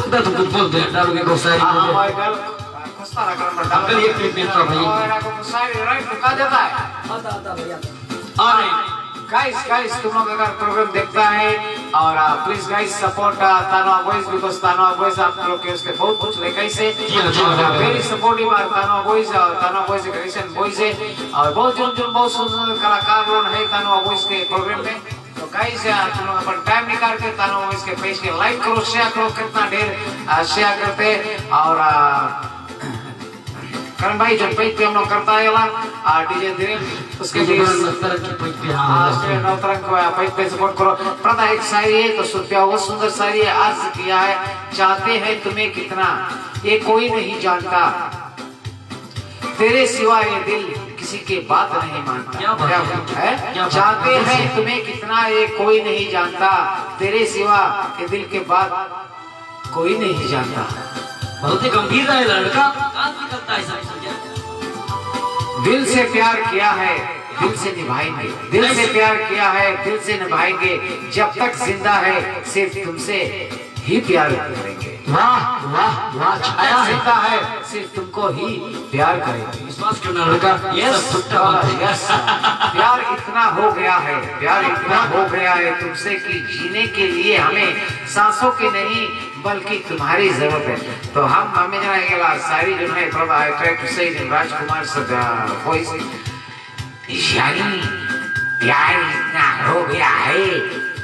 अंदर तुम कुछ बोलते हैं डालोगे को सारी हाँ भाई कल खुस्ता ना करण भाई कल ये क्लिप मिलता भाई और आपको सारी राइट रुका देता है आता भैया आ रहे गाइस तुम लोग अगर प्रोग्राम देखता है और please guys support Tanva boys because Tanva boys आप लोग के उसके बहुत कुछ लेके से very supportive are Tanva boys एक रिसेंट बॉयज है और बहुत बहुत सुंदर कलाकार लोग है तानवा बॉयज के प्रोग्राम में तो गाइस तुम लोग अपन टाइम निकाल के तानवा बॉयज के पेज के लाइक करो शेयर करो कितना ढेर शेयर करते और करण भाई जो पेज पे हम लोग करता है डीजे धीरे उसके लिए नवतरंग की पेज पे हां नवतरंग को पेज पे सपोर्ट करो प्रथा एक शायरी है तो सुनते बहुत सुंदर शायरी है अर्ज किया है चाहते हैं तुम्हें कितना ये कोई नहीं जानता तेरे सिवा ये दिल किसी के बात नहीं मानता क्या है चाहते हैं तुम्हें कितना ये कोई नहीं जानता तेरे सिवा ये दिल के बात कोई नहीं जानता बहुत ही गंभीर है लड़का करता है सब दिल से प्यार किया है दिल से निभाएंगे दिल से प्यार किया है दिल से निभाएंगे जब तक जिंदा है सिर्फ तुमसे ही प्यार करेंगे वाह वाह वाह छाया जिंदा है सिर्फ तुमको ही प्यार करेंगे विश्वास क्यों ना लड़का यस यस प्यार इतना हो गया है तुमसे कि जीने के लिए हमें सांसों की नहीं बल्कि तुम्हारी जरूरत है तो हम हमें जनाएगा सारी जो है प्रभा आई ट्राई टू से राजकुमार सदा वॉइस यानी प्यार इतना हो गया है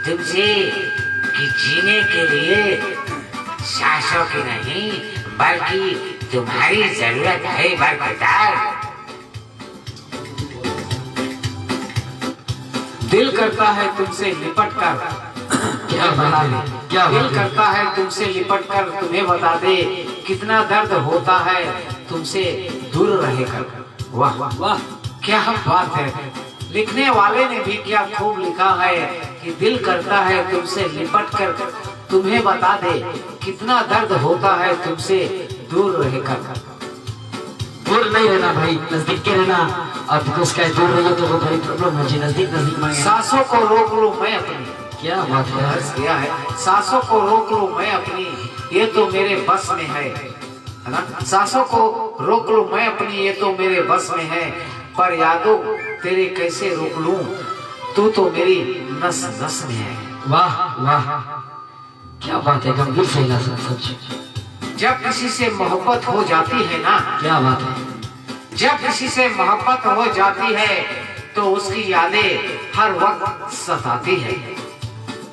तुमसे कि जीने के लिए सांसों की नहीं बल्कि तुम्हारी जरूरत है बरकतार दिल करता है तुमसे लिपट कर क्या बता दे क्या दिल करता है तुमसे लिपट कर तुम्हें बता दे कितना दर्द होता है तुमसे दूर रहकर वाह वाह क्या बात है लिखने वाले ने भी क्या खूब लिखा है कि दिल करता है तुमसे लिपट कर तुम्हें बता दे कितना दर्द होता है तुमसे दूर रहकर दूर नहीं रहना भाई नजदीक के रहना अब उसका दूर रहिए तो वो बड़ी प्रॉब्लम है जी नजदीक मांगे सांसों को रोक लूं मैं अपनी क्या बात है किया है सांसों को रोक लूं मैं अपनी ये तो मेरे बस में है ना सांसों को रोक लूं मैं अपनी ये तो मेरे बस में है पर यादों तेरे कैसे रोक लूं तू तो मेरी नस नस में है वाह वाह क्या बात है गंभीर से सच जब किसी से मोहब्बत हो जाती है ना क्या बात है जब किसी से मोहब्बत हो जाती है तो उसकी यादें हर वक्त सताती है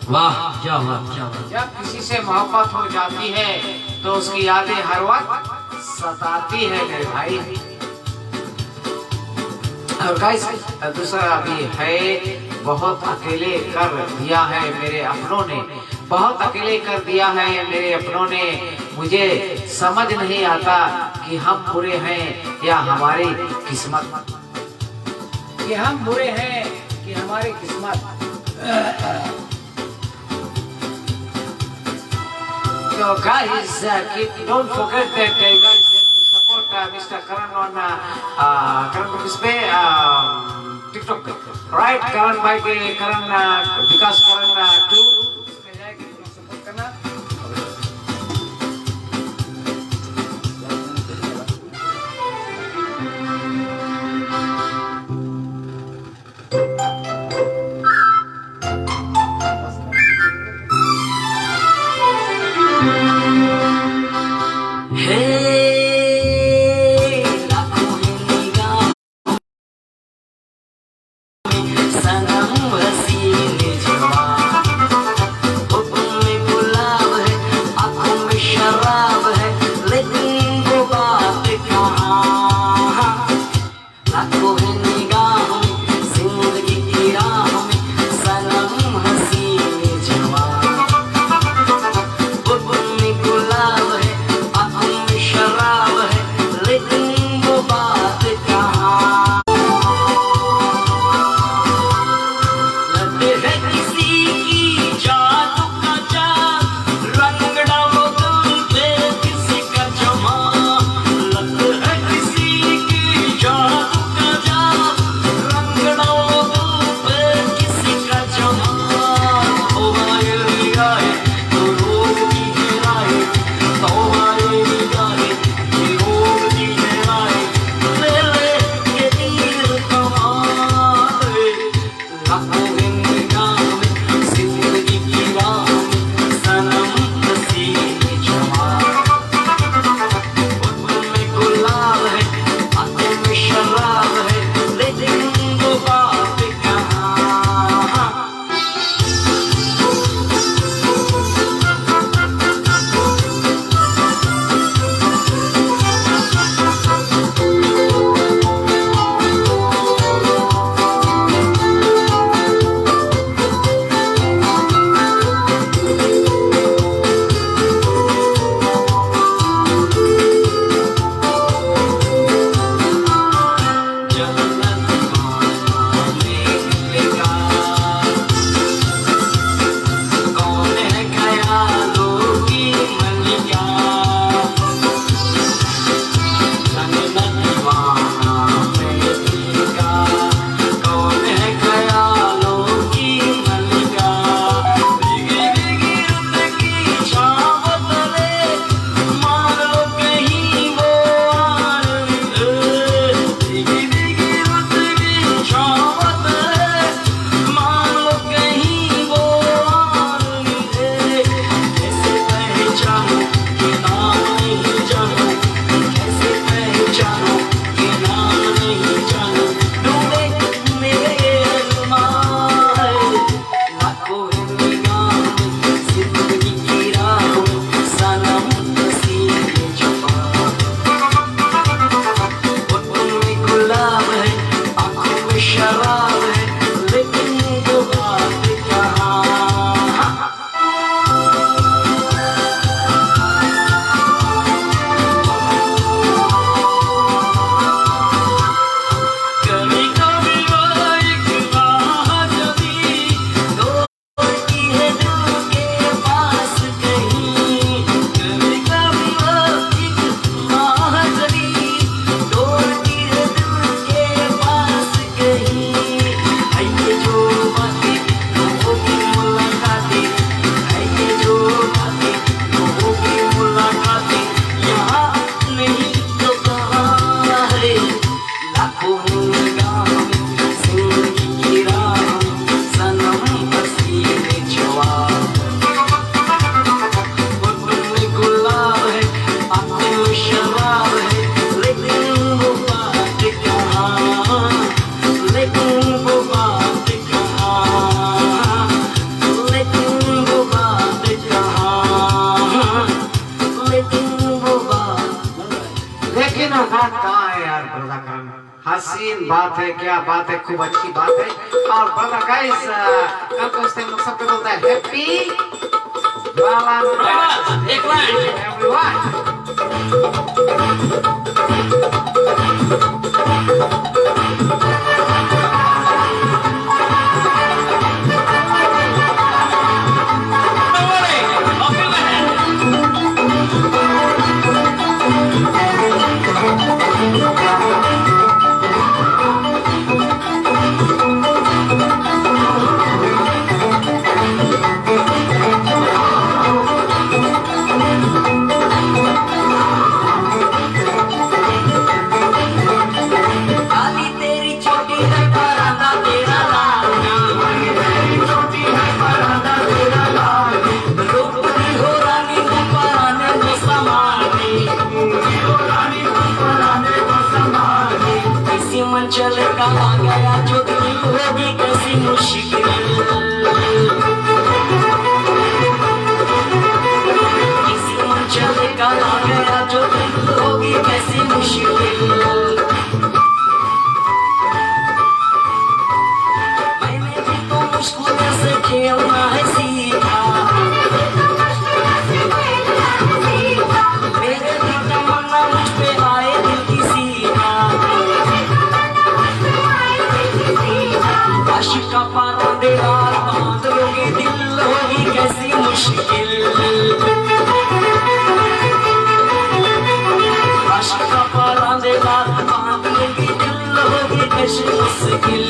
वाह क्या बात जब किसी से मोहब्बत हो जाती है तो उसकी यादें हर वक्त सताती है मेरे भाई और गाइस दूसरा अभी है बहुत अकेले कर दिया है मेरे अपनों ने बहुत अकेले कर दिया है मेरे अपनों ने। मुझे समझ नहीं आता कि हम बुरे हैं या हमारी किस्मत, कि हम बुरे हैं कि हमारी किस्मत। So guys, don't forget that guys have to support Mr. Karan on Karan Bispe TikTok, right? Karan भाई के Karan विकास Karan 2 इसमें जाएगी तो सपोर्ट करना। हसीन बात है, क्या बात है, खूब अच्छी बात है। और ब्रदर गाइस कल को इस टाइम लोग सबको बोलता है हैप्पी बस एक लाइन everyone. काली तेरी छोटी है परांदा तेरा लाल रूपनी हो रानी को पराने को समाने किसी मंचल का आ गया जो दिल होगी कैसी मुश्किल किसी मंचल का आ गया जो दिल होगी कैसी मुश्किल मैंने भी तो मुश्किल से खेलना है सीखा मेरे भी तमन्ना मुझ पे आए दिल की सीखा आशिक का पारा दीवार बांध लोगे दिल होगी कैसी मुश्किल आशिक का पारा दीवार बांध लोगे दिल होगी कैसी मुश्किल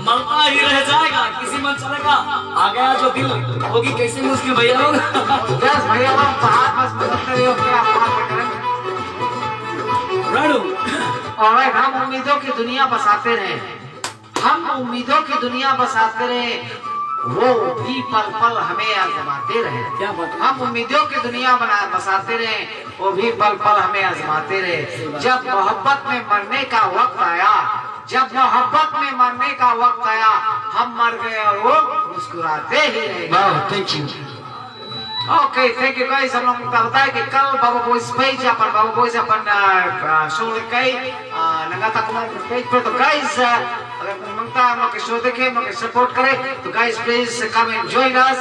मरता ही रह जाएगा, किसी मन चलेगा। आ गया जो दिल होगी कैसे मुश्किल भैया लोग। यस भैया लोग बाहर बस बदलते रहिए अपने आप करेंगे। ऑलराइट, हम उम्मीदों की दुनिया बसाते रहे, हम उम्मीदों की दुनिया बसाते रहे, वो भी पल पल हमें आजमाते रहे। क्या बात है? हम उम्मीदों की दुनिया बसाते रहे, वो भी पल पल हमें आजमाते रहे। जब मोहब्बत में मरने का वक्त आया, जब मोहब्बत में मरने का वक्त आया, हम मर गए और वो मुस्कुराते ही रहे। Thank you. Okay, thank you guys. हम लोग को बताया कि कल बाबा बॉयज पेज अपन शो कई लगातार कमेंट पेज पे। तो गाइस अगर मंगता हम लोग के शो देखे, हम लोग के सपोर्ट करे। तो guys please come and join us.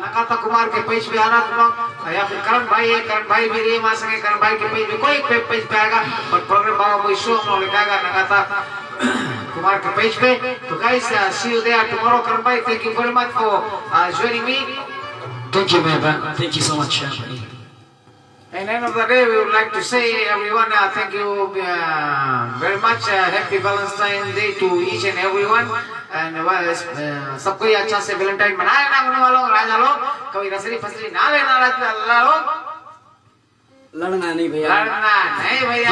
Nakata Kumar के पेज पे आना तुम लोग, या फिर करण भाई है, करण भाई भी रे मां संगे, करण भाई के पेज पे कोई पेज पे आएगा, और प्रोग्राम बाबा कोई शो हम लोग लिखाएगा नकाता कुमार के पेज पे। तो guys see you there tomorrow. Karan भाई thank you very much for joining me. Thank you, man. Thank you so much. And end of the day, we would like to say everyone thank you very much. Happy Valentine's Day to each and everyone. And सबको ही अच्छा से Valentine मनाए ना मनाने वालों राजा लोग, कभी रसरी फसरी ना लेना राजा लोग, लड़ना नहीं भैया, लड़ना नहीं भैया,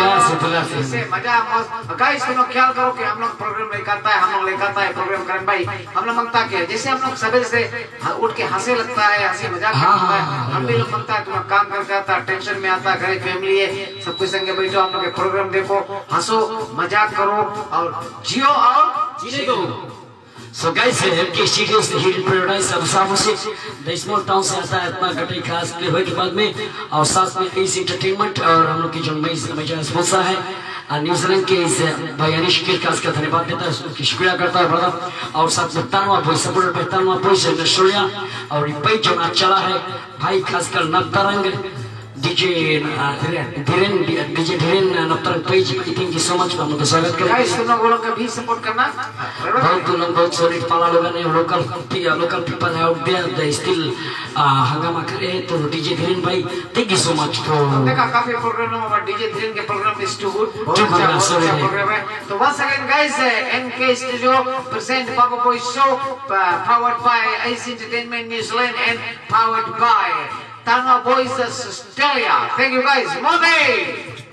इससे मजा मौज। गाइस तुम लोग ख्याल करो कि हम लोग प्रोग्राम लेकर आता है, हम लोग लेकर आता है प्रोग्राम करण भाई, हम लोग मांगता क्या है, जैसे हम लोग सवेरे से उठ के हंसे लगता है, हंसी मजाक करता है, हम भी लोग मांगता है तुम लोग काम करके आता, टेंशन में आता, घर फैमिली है, सब कुछ संगे बैठो, हम लोग के प्रोग्राम देखो, हंसो मजाक करो और जियो और जीने दो। So guys, MK Studios, the Hidden Paradise of Samosi, the small town से आता है इतना घटे खास के हुए के बाद में, और साथ में इस एंटरटेनमेंट और हम लोग की जो मेजर स्पॉन्सर है न्यूजीलैंड के इस भाई अनिश के खास का धन्यवाद देता है, उसकी शुक्रिया करता है ब्रदर। और साथ में तानवा भाई सपोर्टर पे तानवा भाई से नशोरिया और ये भाई जो नाच चला है भाई खासकर Navtarang DJ Dhiren Navtarang page, thank you so much, हम लोग स्वागत करें। गाइस तुम लोग का भी सपोर्ट करना, बहुत सॉलिड पाला लोग ने, लोकल पीपल है आउट देयर दे स्टिल हंगामा करे। तो डीजे धीरेन भाई thank you so much for देखा काफी प्रोग्राम है, डीजे धीरेन के प्रोग्राम इज टू गुड, बहुत अच्छा प्रोग्राम है। तो once again guys NK studio present Baba boy show powered by Ace Entertainment New Zealand and powered by Tanga Boys Australia. Thank you guys. Mode!